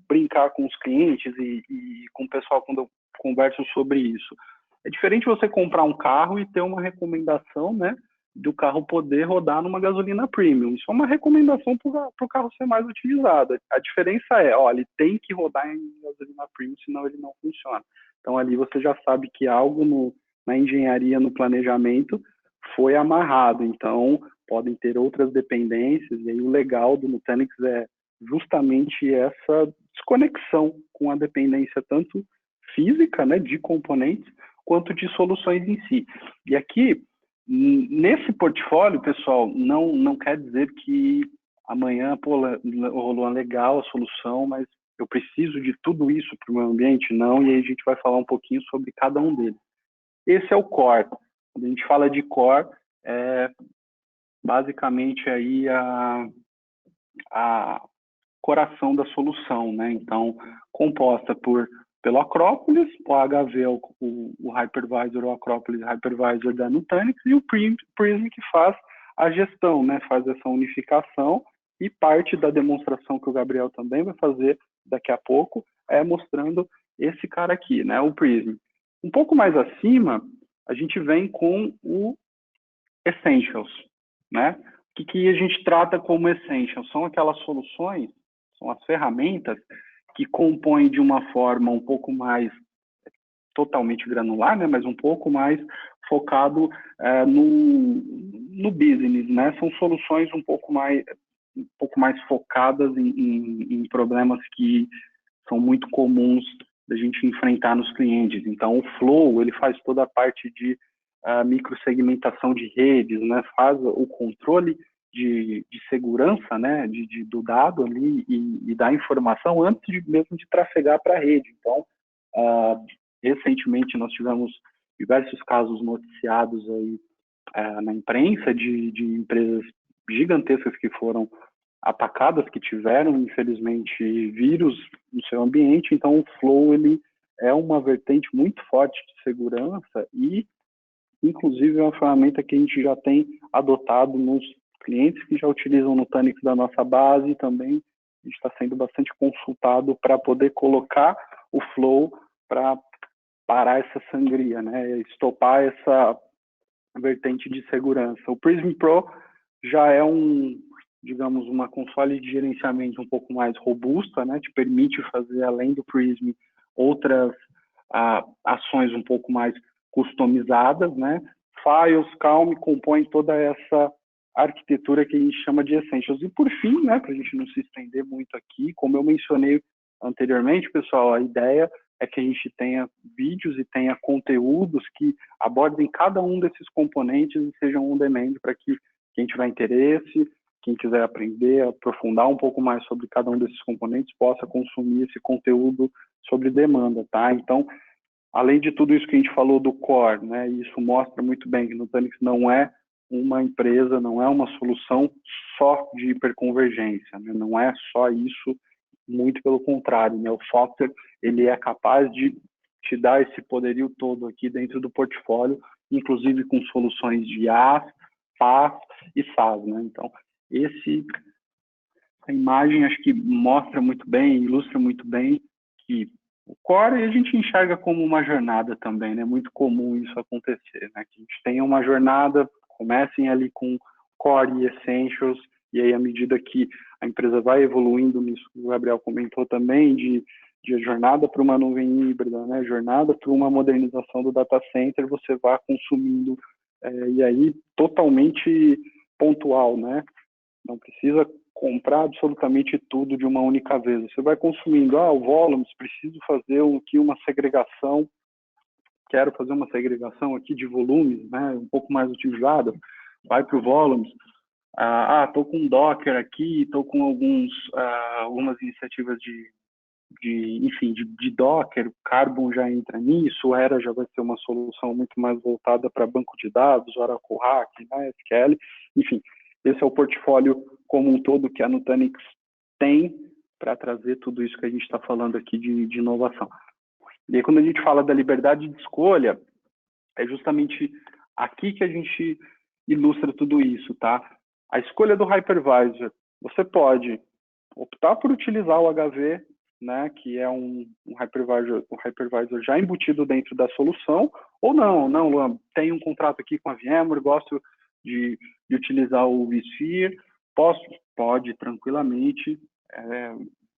brincar com os clientes e com o pessoal quando eu converso sobre isso. É diferente você comprar um carro e ter uma recomendação, né, do carro poder rodar numa gasolina premium. Isso é uma recomendação para o carro ser mais utilizado. A diferença é, ele tem que rodar em gasolina premium, senão ele não funciona. Então ali você já sabe que algo na engenharia, no planejamento, foi amarrado. Então podem ter outras dependências, e aí o legal do Nutanix é justamente essa desconexão com a dependência tanto física, né, de componentes, quanto de soluções em si. E aqui, nesse portfólio, pessoal, não quer dizer que amanhã, rolou legal a solução, mas eu preciso de tudo isso para o meu ambiente? Não, e aí a gente vai falar um pouquinho sobre cada um deles. Esse é o core. Quando a gente fala de core, basicamente aí a coração da solução, né? Então, composta pelo Acropolis, o HV, o Hypervisor, o Acropolis Hypervisor da Nutanix, e o Prism que faz a gestão, né? Faz essa unificação, e parte da demonstração que o Gabriel também vai fazer daqui a pouco é mostrando esse cara aqui, né? O Prism. Um pouco mais acima, a gente vem com o Essentials, né? O que a gente trata como Essentials? São aquelas soluções, são as ferramentas que compõem de uma forma um pouco mais totalmente granular, né? Mas um pouco mais focado no business, né? São soluções um pouco mais focadas em problemas que são muito comuns da gente enfrentar nos clientes. Então, o Flow, ele faz toda a parte de microsegmentação de redes, né? Faz o controle de segurança, né? Do dado ali e da informação antes mesmo de trafegar para a rede. Então, recentemente nós tivemos diversos casos noticiados aí na imprensa de empresas gigantescas que foram atacadas, que tiveram, infelizmente, vírus no seu ambiente. Então, o Flow, ele é uma vertente muito forte de segurança e, inclusive, é uma ferramenta que a gente já tem adotado nos clientes que já utilizam no Nutanix da nossa base e também a gente está sendo bastante consultado para poder colocar o Flow para parar essa sangria, né? Estopar essa vertente de segurança. O Prism Pro já é digamos, uma console de gerenciamento um pouco mais robusta, né? Te permite fazer, além do Prism, outras ações um pouco mais customizadas, né? Files, Calm compõem toda essa arquitetura que a gente chama de Essentials. E por fim, né, para a gente não se estender muito aqui, como eu mencionei anteriormente, pessoal, a ideia é que a gente tenha vídeos e tenha conteúdos que abordem cada um desses componentes e sejam on demand para que quem tiver interesse, quem quiser aprender, aprofundar um pouco mais sobre cada um desses componentes, possa consumir esse conteúdo sobre demanda, tá? Então, além de tudo isso que a gente falou do core, né, isso mostra muito bem que Nutanix não é uma empresa, não é uma solução só de hiperconvergência, né? Não é só isso, muito pelo contrário, né? O software, ele é capaz de te dar esse poderio todo aqui dentro do portfólio, inclusive com soluções de IaaS, PaaS e SaaS, né? Então, a imagem acho que mostra muito bem, ilustra muito bem que o core a gente enxerga como uma jornada também, né? Muito comum isso acontecer, né? Que a gente tenha uma jornada, comecem ali com core e essentials, e aí à medida que a empresa vai evoluindo nisso que o Gabriel comentou também, de jornada para uma nuvem híbrida, né? Jornada para uma modernização do data center, você vai consumindo, e aí totalmente pontual, né? Não precisa comprar absolutamente tudo de uma única vez. Você vai consumindo, o volumes, preciso fazer aqui uma segregação, quero fazer uma segregação aqui de volumes, né, um pouco mais utilizada, vai para o volumes. Estou com Docker aqui, estou com algumas iniciativas de Docker, o Carbon já entra nisso, o Era já vai ser uma solução muito mais voltada para banco de dados, Oracle Hack, né, SQL, enfim, esse é o portfólio como um todo que a Nutanix tem para trazer tudo isso que a gente está falando aqui de inovação. E aí, quando a gente fala da liberdade de escolha, é justamente aqui que a gente ilustra tudo isso, tá? A escolha do hypervisor, você pode optar por utilizar o HV, né, que é um hypervisor já embutido dentro da solução, ou não, Luan, tem um contrato aqui com a VMware, gosto de utilizar o vSphere, pode tranquilamente,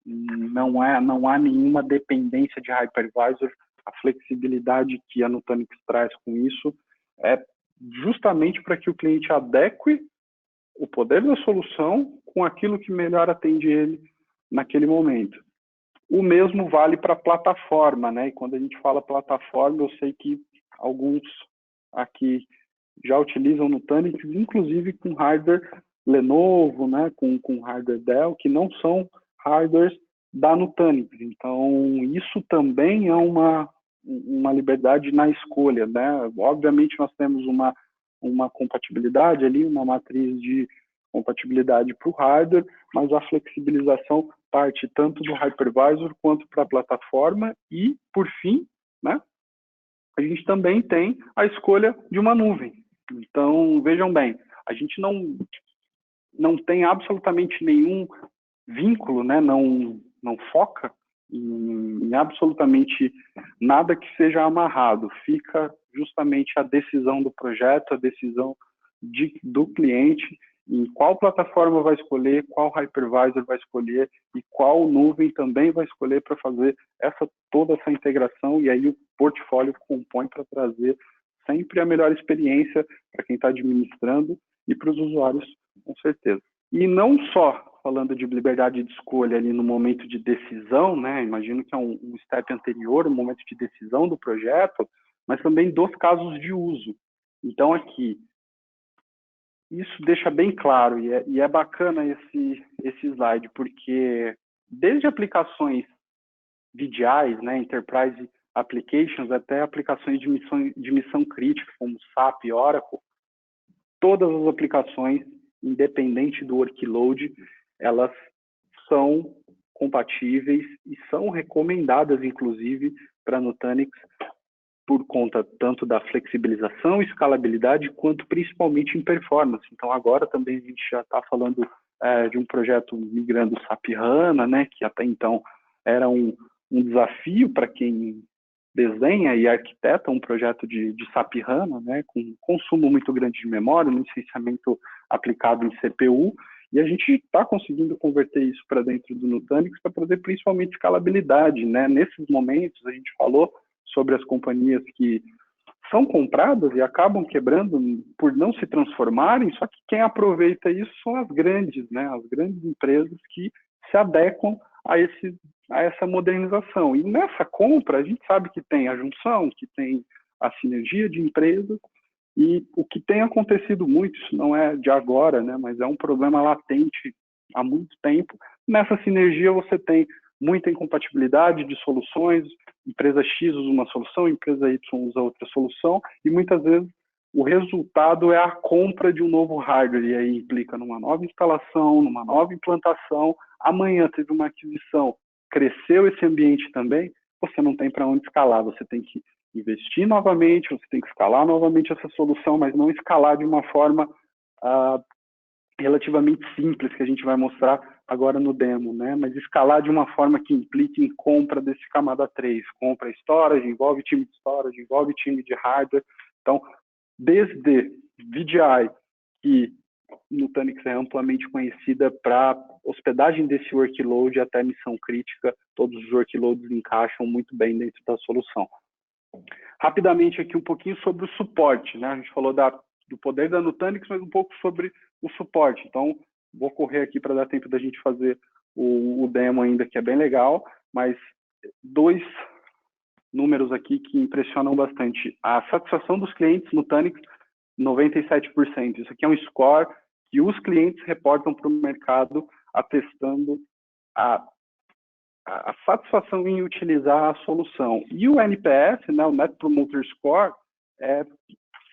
não há nenhuma dependência de hypervisor, a flexibilidade que a Nutanix traz com isso é justamente para que o cliente adeque o poder da solução com aquilo que melhor atende ele naquele momento. O mesmo vale para a plataforma, né? E quando a gente fala plataforma, eu sei que alguns aqui já utilizam Nutanix, inclusive com hardware Lenovo, né? Com hardware Dell, que não são hardwares da Nutanix. Então, isso também é uma liberdade na escolha, né? Obviamente, nós temos uma uma compatibilidade ali, uma matriz de compatibilidade para o hardware, mas a flexibilização parte tanto do hypervisor quanto para a plataforma e, por fim, né, a gente também tem a escolha de uma nuvem. Então, vejam bem, a gente não tem absolutamente nenhum vínculo, né, não foca em absolutamente nada que seja amarrado. Fica justamente a decisão do projeto, a decisão do cliente, em qual plataforma vai escolher, qual hypervisor vai escolher e qual nuvem também vai escolher para fazer toda essa integração, e aí o portfólio compõe para trazer sempre a melhor experiência para quem está administrando e para os usuários, com certeza. E não só falando de liberdade de escolha ali no momento de decisão, né? Imagino que é um step anterior, um momento de decisão do projeto, mas também dos casos de uso. Então, aqui, isso deixa bem claro, e é bacana esse slide, porque desde aplicações VDIs, né, Enterprise Applications, até aplicações de missão crítica, como SAP e Oracle, todas as aplicações, independente do workload, elas são compatíveis e são recomendadas, inclusive, para Nutanix, por conta tanto da flexibilização, escalabilidade, quanto principalmente em performance. Então, agora também a gente já está falando de um projeto migrando SAP HANA, né, que até então era um desafio para quem desenha e arquiteta um projeto de SAP HANA, né, com consumo muito grande de memória, um licenciamento aplicado em CPU, e a gente está conseguindo converter isso para dentro do Nutanix para trazer principalmente escalabilidade, né? Nesses momentos, a gente falou sobre as companhias que são compradas e acabam quebrando por não se transformarem, só que quem aproveita isso são as grandes, né? As grandes empresas que se adequam a essa modernização. E nessa compra, a gente sabe que tem a junção, que tem a sinergia de empresas, e o que tem acontecido muito, isso não é de agora, né, mas é um problema latente há muito tempo. Nessa sinergia você tem muita incompatibilidade de soluções, empresa X usa uma solução, empresa Y usa outra solução, e muitas vezes o resultado é a compra de um novo hardware, e aí implica numa nova instalação, numa nova implantação. Amanhã teve uma aquisição, cresceu esse ambiente também, você não tem para onde escalar, você tem que investir novamente, você tem que escalar novamente essa solução, mas não escalar de uma forma relativamente simples, que a gente vai mostrar agora no demo, né? Mas escalar de uma forma que implique em compra desse camada 3, compra storage, envolve time de storage, envolve time de hardware. Então, desde VDI, que Nutanix é amplamente conhecida para hospedagem desse workload até missão crítica, todos os workloads encaixam muito bem dentro da solução. Rapidamente aqui um pouquinho sobre o suporte, né? A gente falou do poder da Nutanix, mas um pouco sobre o suporte. Então, vou correr aqui para dar tempo da gente fazer o demo ainda, que é bem legal, mas 2 números aqui que impressionam bastante. A satisfação dos clientes Nutanix, 97%. Isso aqui é um score que os clientes reportam para o mercado atestando a satisfação em utilizar a solução. E o NPS, né, o Net Promoter Score, é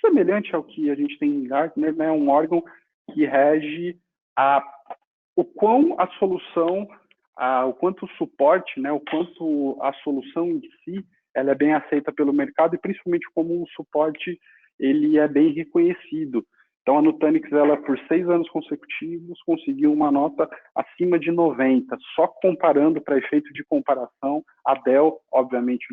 semelhante ao que a gente tem em Gartner, né, um órgão que rege o quão a solução, o quanto o suporte, né, o quanto a solução em si, ela é bem aceita pelo mercado e principalmente como o suporte ele é bem reconhecido. Então, a Nutanix, ela, por 6 anos consecutivos, conseguiu uma nota acima de 90, só comparando, para efeito de comparação, a Dell, obviamente,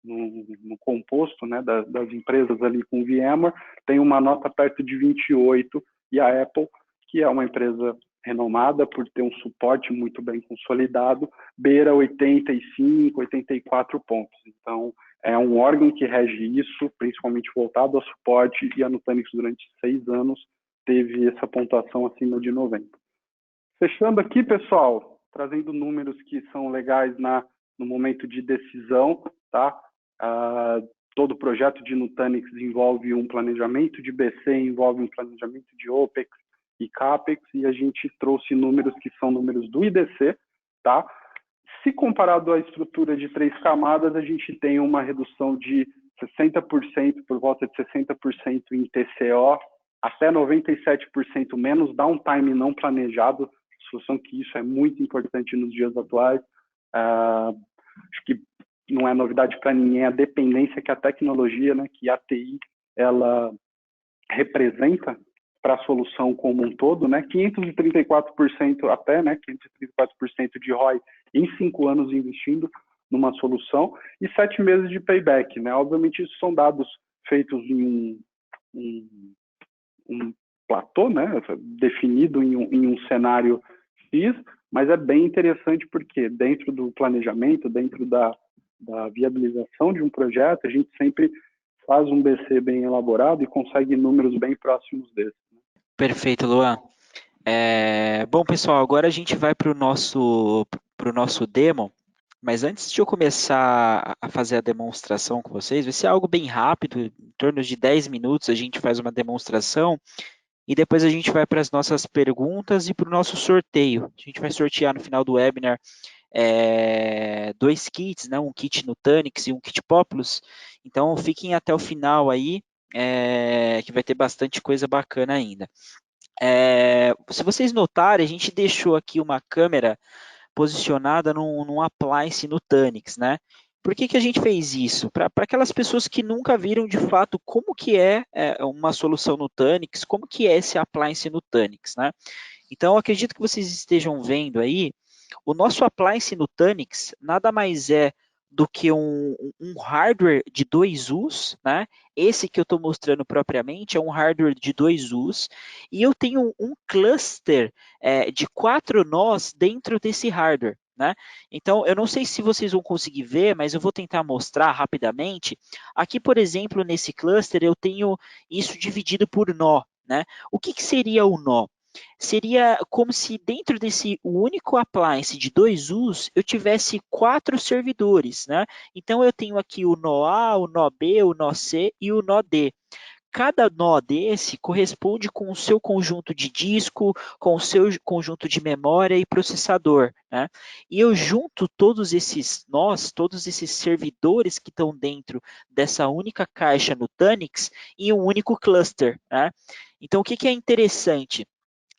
no composto, né, das empresas ali com VMware, tem uma nota perto de 28, e a Apple, que é uma empresa renomada por ter um suporte muito bem consolidado, beira 85, 84 pontos. Então, é um órgão que rege isso, principalmente voltado ao suporte, e a Nutanix, durante 6 anos, teve essa pontuação acima de 90. Fechando aqui, pessoal, trazendo números que são legais no momento de decisão, tá? Todo projeto de Nutanix envolve um planejamento de BC, envolve um planejamento de OPEX e CAPEX, e a gente trouxe números que são números do IDC, tá? Se comparado à estrutura de 3 camadas, a gente tem uma redução de 60%, por volta de 60% em TCO, até 97% menos downtime não planejado, solução que isso é muito importante nos dias atuais. Acho que não é novidade para ninguém a dependência que a tecnologia, né, que a TI, ela representa para a solução como um todo, né, 534% até, né, 534% de ROI em 5 anos investindo numa solução e 7 meses de payback, né? Obviamente isso são dados feitos em um platô, né, definido em um cenário X, mas é bem interessante porque dentro do planejamento, dentro da viabilização de um projeto, a gente sempre faz um BC bem elaborado e consegue números bem próximos desses. Perfeito, Luan. Bom, pessoal, agora a gente vai para o nosso demo, mas antes de eu começar a fazer a demonstração com vocês, vai ser algo bem rápido, em torno de 10 minutos a gente faz uma demonstração e depois a gente vai para as nossas perguntas e para o nosso sorteio. A gente vai sortear no final do webinar 2 kits, né? Um kit Nutanix e um kit Populous. Então fiquem até o final aí, que vai ter bastante coisa bacana ainda. Se vocês notarem, a gente deixou aqui uma câmera posicionada num appliance Nutanix, né? Por que, que a gente fez isso? Para aquelas pessoas que nunca viram de fato como que é uma solução Nutanix, como que é esse appliance Nutanix, né? Então, acredito que vocês estejam vendo aí, o nosso appliance Nutanix nada mais é do que um hardware de 2 U's, né? Esse que eu estou mostrando propriamente é um hardware de 2 U's, e eu tenho um cluster de 4 nós dentro desse hardware. Né? Então, eu não sei se vocês vão conseguir ver, mas eu vou tentar mostrar rapidamente. Aqui, por exemplo, nesse cluster, eu tenho isso dividido por nó. Né? O que seria o nó? Seria como se dentro desse único appliance de 2 U's eu tivesse 4 servidores, né? Então eu tenho aqui o nó A, o nó B, o nó C e o nó D. Cada nó desse corresponde com o seu conjunto de disco, com o seu conjunto de memória e processador, né? E eu junto todos esses nós, todos esses servidores que estão dentro dessa única caixa Nutanix em um único cluster, né? Então o que é interessante?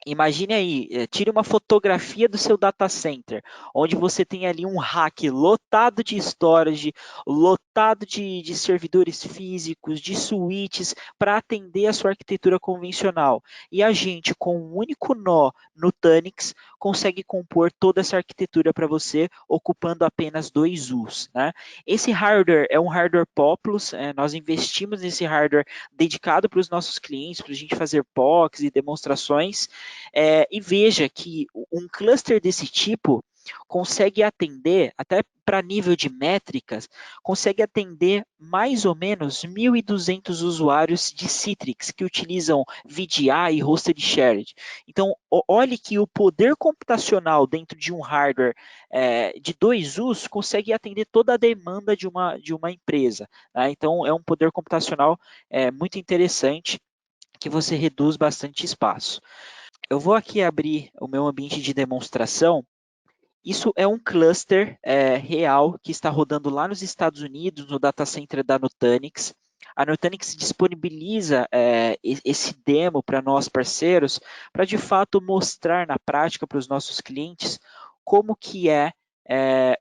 Imagine aí, tire uma fotografia do seu data center, onde você tem ali um rack lotado de storage, lotado de servidores físicos, de switches, para atender a sua arquitetura convencional. E a gente, com um único nó no Nutanix, consegue compor toda essa arquitetura para você, ocupando apenas 2 U's. Né? Esse hardware é um hardware Populous, nós investimos nesse hardware dedicado para os nossos clientes, para a gente fazer POCs e demonstrações, e veja que um cluster desse tipo consegue atender, até para nível de métricas, consegue atender mais ou menos 1.200 usuários de Citrix que utilizam VDI e Hosted Shared. Então, olhe que o poder computacional dentro de um hardware de 2 U's consegue atender toda a demanda de uma empresa. Tá? Então, é um poder computacional muito interessante que você reduz bastante espaço. Eu vou aqui abrir o meu ambiente de demonstração. Isso é um cluster real que está rodando lá nos Estados Unidos, no data center da Nutanix. A Nutanix disponibiliza esse demo para nós parceiros, para de fato mostrar na prática para os nossos clientes como que é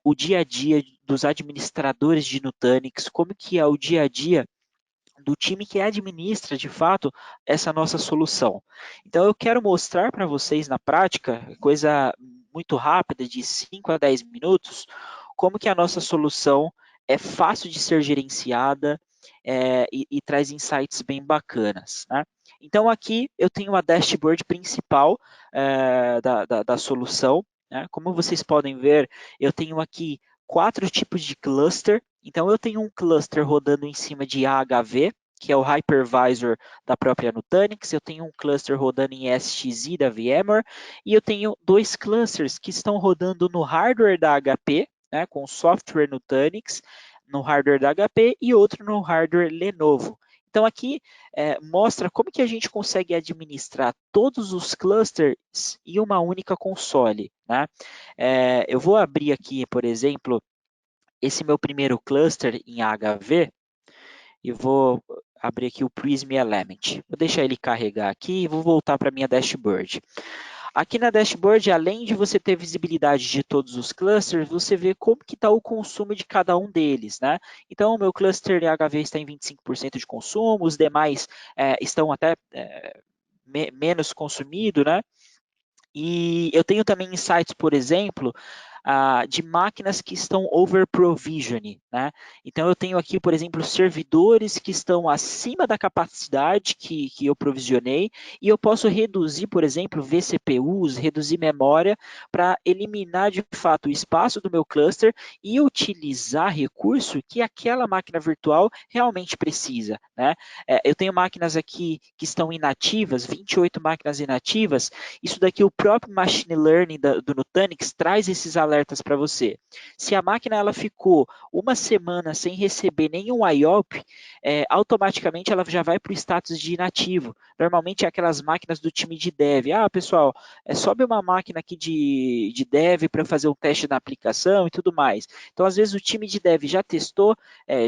o dia a dia dos administradores de Nutanix, como que é o dia a dia do time que administra, de fato, essa nossa solução. Então, eu quero mostrar para vocês na prática, coisa muito rápida, de 5 a 10 minutos, como que a nossa solução é fácil de ser gerenciada e traz insights bem bacanas. Né? Então, aqui eu tenho a dashboard principal da solução. Né? Como vocês podem ver, eu tenho aqui 4 tipos de cluster. Então, eu tenho um cluster rodando em cima de AHV, que é o hypervisor da própria Nutanix. Eu tenho um cluster rodando em SXI da VMware. E eu tenho 2 clusters que estão rodando no hardware da HP, né, com software Nutanix, no hardware da HP, e outro no hardware Lenovo. Então, aqui mostra como que a gente consegue administrar todos os clusters em uma única console. Né? Eu vou abrir aqui, por exemplo, esse meu primeiro cluster em HV, e vou abrir aqui o Prism Element. Vou deixar ele carregar aqui e vou voltar para a minha dashboard. Aqui na dashboard, além de você ter visibilidade de todos os clusters, você vê como que está o consumo de cada um deles, né? Então, o meu cluster HV está em 25% de consumo, os demais estão até menos consumido, né? E eu tenho também insights, por exemplo, de máquinas que estão over provisioning, né? Então eu tenho aqui, por exemplo, servidores que estão acima da capacidade que eu provisionei e eu posso reduzir, por exemplo, vCPUs, reduzir memória para eliminar de fato o espaço do meu cluster e utilizar recurso que aquela máquina virtual realmente precisa, né? Eu tenho máquinas aqui que estão inativas, 28 máquinas inativas. Isso daqui o próprio machine learning do Nutanix traz esses alertas para você. Se a máquina ela ficou uma semana sem receber nenhum IOP, automaticamente ela já vai para o status de inativo. Normalmente é aquelas máquinas do time de dev. Pessoal, sobe uma máquina aqui de dev para fazer um teste na aplicação e tudo mais. Então, às vezes o time de dev já testou,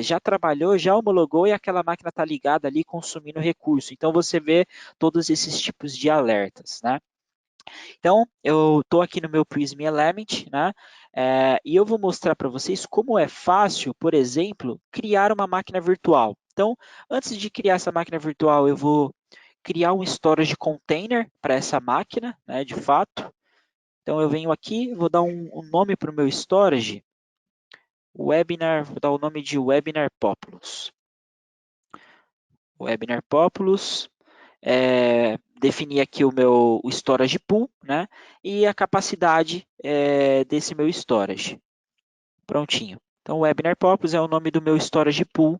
já trabalhou, já homologou e aquela máquina está ligada ali consumindo recurso. Então, você vê todos esses tipos de alertas, né? Então, eu estou aqui no meu Prism Element, né? E eu vou mostrar para vocês como é fácil, por exemplo, criar uma máquina virtual. Então, antes de criar essa máquina virtual, eu vou criar um storage container para essa máquina, né, de fato. Então, eu venho aqui, vou dar um nome para o meu storage, Webinar, vou dar o nome de Webinar Populous. Webinar Populous. Definir aqui o storage pool, né? E a capacidade desse meu storage. Prontinho. Então, o Webinar Populous é o nome do meu storage pool,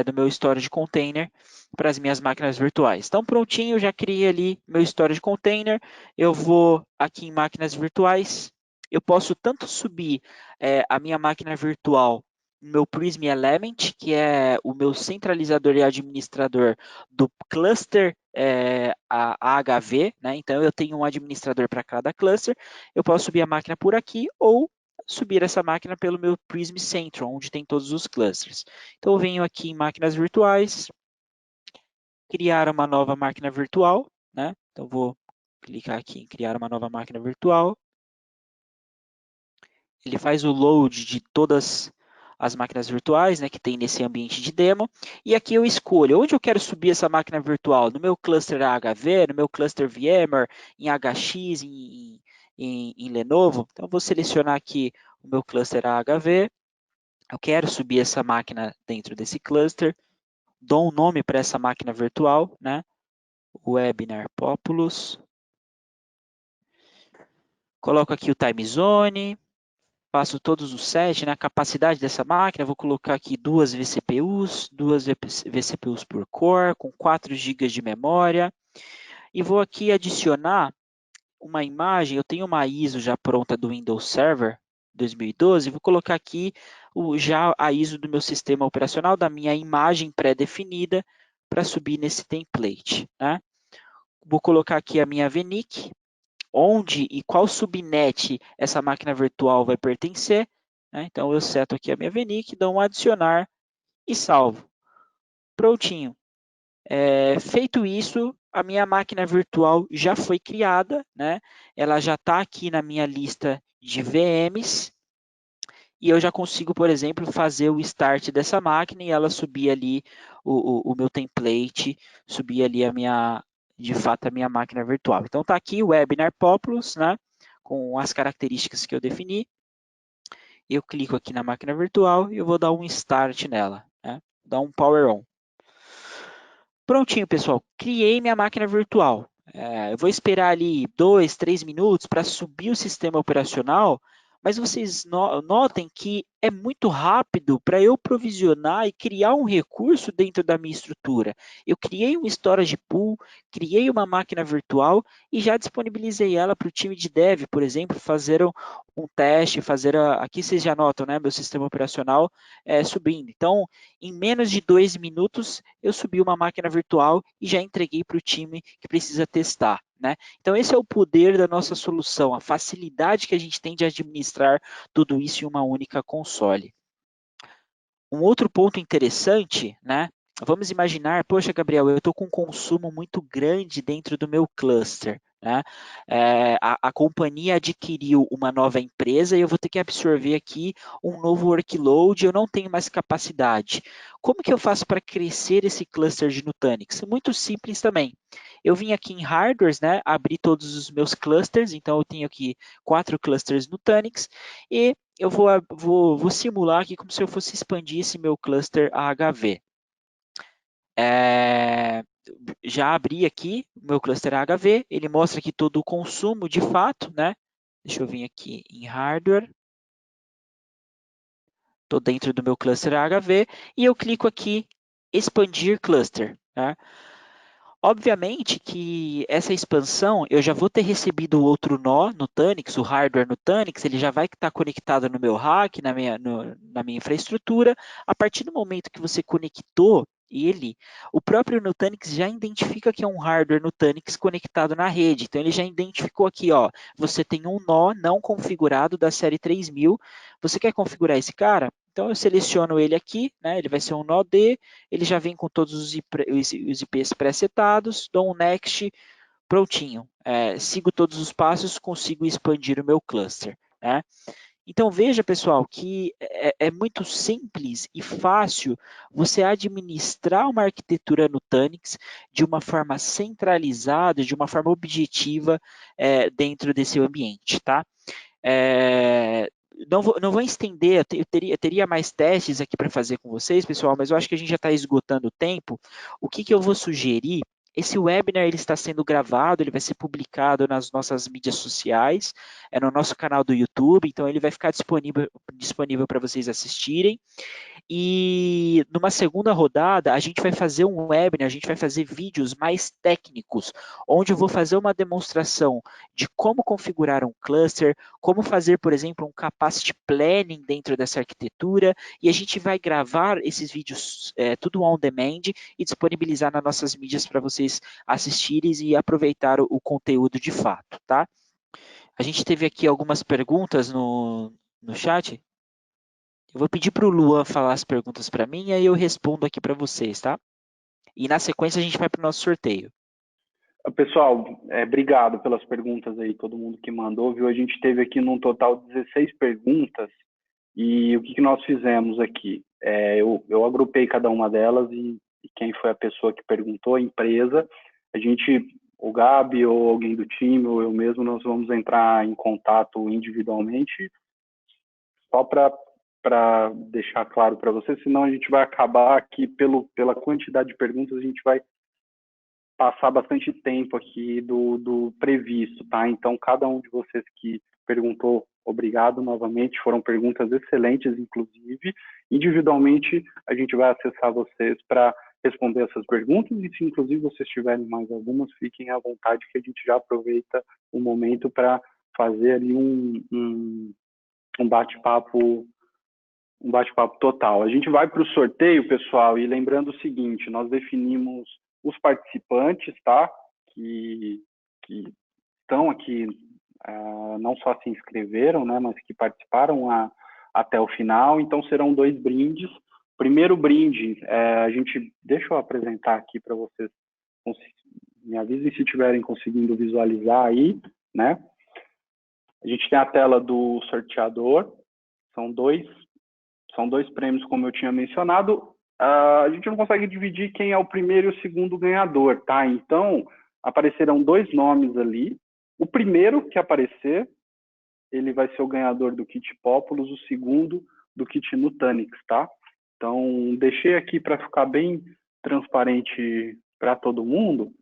do meu storage container para as minhas máquinas virtuais. Então, prontinho, já criei ali meu storage container. Eu vou aqui em máquinas virtuais. Eu posso tanto subir a minha máquina virtual no meu Prism Element, que é o meu centralizador e administrador do cluster AHV, né? Então, eu tenho um administrador para cada cluster. Eu posso subir a máquina por aqui ou subir essa máquina pelo meu Prism Central, onde tem todos os clusters. Então, eu venho aqui em máquinas virtuais, criar uma nova máquina virtual, né? Então, vou clicar aqui em criar uma nova máquina virtual. Ele faz o load de todas as máquinas virtuais, né, que tem nesse ambiente de demo. E aqui eu escolho onde eu quero subir essa máquina virtual, no meu cluster AHV, no meu cluster VMware, em HX, em Lenovo. Então, eu vou selecionar aqui o meu cluster AHV. Eu quero subir essa máquina dentro desse cluster. Dou um nome para essa máquina virtual, né? Webinar Populous. Coloco aqui o time zone. Faço todos os settings, né? A capacidade dessa máquina. Vou colocar aqui duas vCPUs, duas vCPUs por core, com 4 GB de memória. E vou aqui adicionar uma imagem. Eu tenho uma ISO já pronta do Windows Server 2012. Vou colocar aqui já a ISO do meu sistema operacional, da minha imagem pré-definida, para subir nesse template, né? Vou colocar aqui a minha VNIC, onde e qual subnet essa máquina virtual vai pertencer, né? Então, eu seto aqui a minha VNIC, dou um adicionar e salvo. Prontinho. Feito isso, a minha máquina virtual já foi criada, né? Ela já está aqui na minha lista de VMs e eu já consigo, por exemplo, fazer o start dessa máquina e ela subir ali o meu template, subir ali de fato, a minha máquina virtual. Então, está aqui o Webinar Populous, né? Com as características que eu defini. Eu clico aqui na máquina virtual e eu vou dar um start nela, né? Dar um power on. Prontinho, pessoal. Criei minha máquina virtual. Eu vou esperar ali 2, 3 minutos para subir o sistema operacional, mas vocês notem que é muito rápido para eu provisionar e criar um recurso dentro da minha estrutura. Eu criei um storage pool, criei uma máquina virtual e já disponibilizei ela para o time de dev, por exemplo, fazer um teste, aqui vocês já notam, né, meu sistema operacional subindo. Então, em menos de 2 minutos, eu subi uma máquina virtual e já entreguei para o time que precisa testar, né? Então, esse é o poder da nossa solução, a facilidade que a gente tem de administrar tudo isso em uma única console. Um outro ponto interessante, né? Vamos imaginar, poxa, Gabriel, eu estou com um consumo muito grande dentro do meu cluster, né? A companhia adquiriu uma nova empresa e eu vou ter que absorver aqui um novo workload, eu não tenho mais capacidade. Como que eu faço para crescer esse cluster de Nutanix? Muito simples também. Eu vim aqui em hardwares, né? Abri todos os meus clusters, então eu tenho aqui 4 clusters Nutanix e eu vou simular aqui como se eu fosse expandir esse meu cluster AHV. É, já abri aqui o meu cluster AHV, ele mostra aqui todo o consumo de fato, né? Deixa eu vir aqui em hardware, estou dentro do meu cluster AHV e eu clico aqui expandir cluster, né? Obviamente que essa expansão, eu já vou ter recebido outro nó no Tanix, o hardware no Tanix, ele já vai estar conectado no meu rack, na minha infraestrutura. A partir do momento que você conectou ele, o próprio Nutanix já identifica que é um hardware Nutanix conectado na rede. Então, ele já identificou aqui, ó, você tem um nó não configurado da série 3000. Você quer configurar esse cara? Então, eu seleciono ele aqui, né? Ele vai ser um nó D, ele já vem com todos os IPs pré-setados, dou um next, prontinho. Sigo todos os passos, consigo expandir o meu cluster, né? Então veja, pessoal, que é muito simples e fácil você administrar uma arquitetura Nutanix de uma forma centralizada, de uma forma objetiva dentro desse ambiente, tá? É, não vou estender, eu teria mais testes aqui para fazer com vocês, pessoal, mas eu acho que a gente já está esgotando o tempo. O que, que eu vou sugerir? Esse webinar ele está sendo gravado, ele vai ser publicado nas nossas mídias sociais, no nosso canal do YouTube, então ele vai ficar disponível para vocês assistirem. E numa segunda rodada, a gente vai fazer um webinar, a gente vai fazer vídeos mais técnicos, onde eu vou fazer uma demonstração de como configurar um cluster, como fazer, por exemplo, um capacity planning dentro dessa arquitetura, e a gente vai gravar esses vídeos tudo on demand e disponibilizar nas nossas mídias para vocês assistirem e aproveitar o conteúdo de fato, tá? A gente teve aqui algumas perguntas no chat. Eu vou pedir para o Luan falar as perguntas para mim e aí eu respondo aqui para vocês, tá? E na sequência a gente vai para o nosso sorteio. Pessoal, obrigado pelas perguntas aí, todo mundo que mandou, viu? A gente teve aqui num total 16 perguntas e o que nós fizemos aqui? Eu agrupei cada uma delas e quem foi a pessoa que perguntou, a empresa, a gente, o Gabi ou alguém do time ou eu mesmo, nós vamos entrar em contato individualmente só para deixar claro para você, senão a gente vai acabar aqui pela quantidade de perguntas, a gente vai passar bastante tempo aqui do previsto, tá? Então, cada um de vocês que perguntou, obrigado novamente, foram perguntas excelentes, inclusive. Individualmente, a gente vai acessar vocês para responder essas perguntas e se, inclusive, vocês tiverem mais algumas, fiquem à vontade que a gente já aproveita o momento para fazer ali um bate-papo total. A gente vai para o sorteio, pessoal, e lembrando o seguinte, nós definimos os participantes, tá? Que estão aqui, não só se inscreveram, né, mas que participaram até o final. Então, serão 2 brindes. Primeiro brinde, deixa eu apresentar aqui para vocês, me avisem se estiverem conseguindo visualizar aí, né? A gente tem a tela do sorteador, são dois prêmios, como eu tinha mencionado. A gente não consegue dividir quem é o primeiro e o segundo ganhador, tá? Então, aparecerão 2 nomes ali. O primeiro que aparecer, ele vai ser o ganhador do kit Populus, o segundo do kit Nutanix, tá? Então, deixei aqui para ficar bem transparente para todo mundo.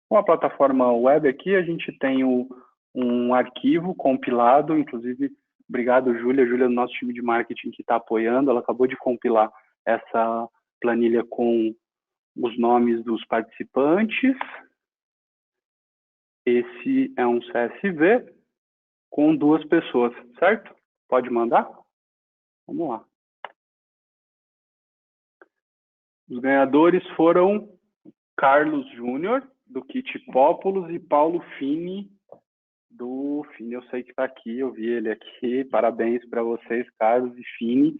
Com a plataforma web aqui, a gente tem um arquivo compilado, inclusive, obrigado, Júlia, do nosso time de marketing que está apoiando, ela acabou de compilar essa planilha com os nomes dos participantes. Esse é um CSV com 2 pessoas, certo? Pode mandar? Vamos lá. Os ganhadores foram Carlos Júnior, do Kit Populus, e Paulo Fini, do Fini, eu sei que está aqui, eu vi ele aqui. Parabéns para vocês, Carlos e Fini.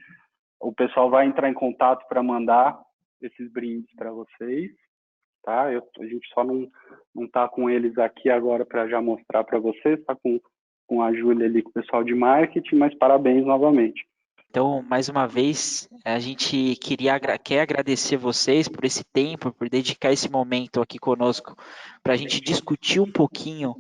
O pessoal vai entrar em contato para mandar esses brindes para vocês, tá? A gente só não está com eles aqui agora para já mostrar para vocês, está com a Júlia ali, com o pessoal de marketing, mas parabéns novamente. Então, mais uma vez, a gente quer agradecer vocês por esse tempo, por dedicar esse momento aqui conosco para a gente discutir um pouquinho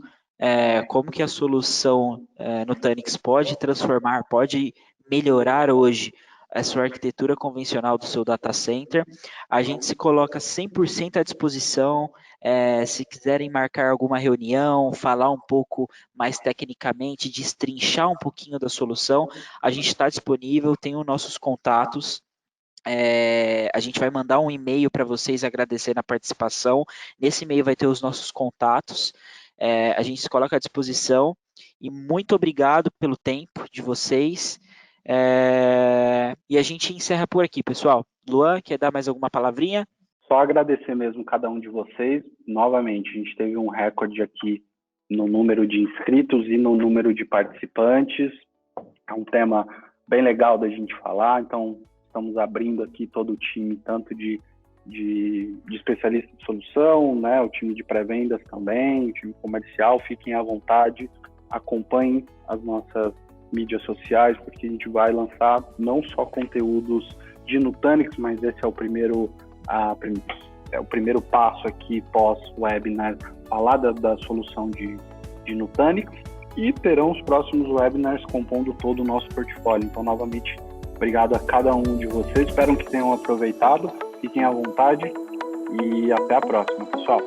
como que a solução Nutanix pode transformar, pode melhorar hoje a sua arquitetura convencional do seu data center. A gente se coloca 100% à disposição. Se quiserem marcar alguma reunião, falar um pouco mais tecnicamente, destrinchar um pouquinho da solução, a gente está disponível, tem os nossos contatos. A gente vai mandar um e-mail para vocês agradecendo a participação. Nesse e-mail vai ter os nossos contatos. A gente se coloca à disposição e muito obrigado pelo tempo de vocês. E a gente encerra por aqui, pessoal. Luan, quer dar mais alguma palavrinha? Só agradecer mesmo cada um de vocês. Novamente, a gente teve um recorde aqui no número de inscritos e no número de participantes. É um tema bem legal da gente falar, então estamos abrindo aqui todo o time, tanto de especialistas de solução, né, o time de pré-vendas também, o time comercial. Fiquem à vontade, acompanhem as nossas mídias sociais, porque a gente vai lançar não só conteúdos de Nutanix, mas esse é o primeiro passo aqui pós-webinar, falar da solução de Nutanix, e terão os próximos webinars compondo todo o nosso portfólio. Então, novamente, obrigado a cada um de vocês, espero que tenham aproveitado, fiquem à vontade e até a próxima, pessoal.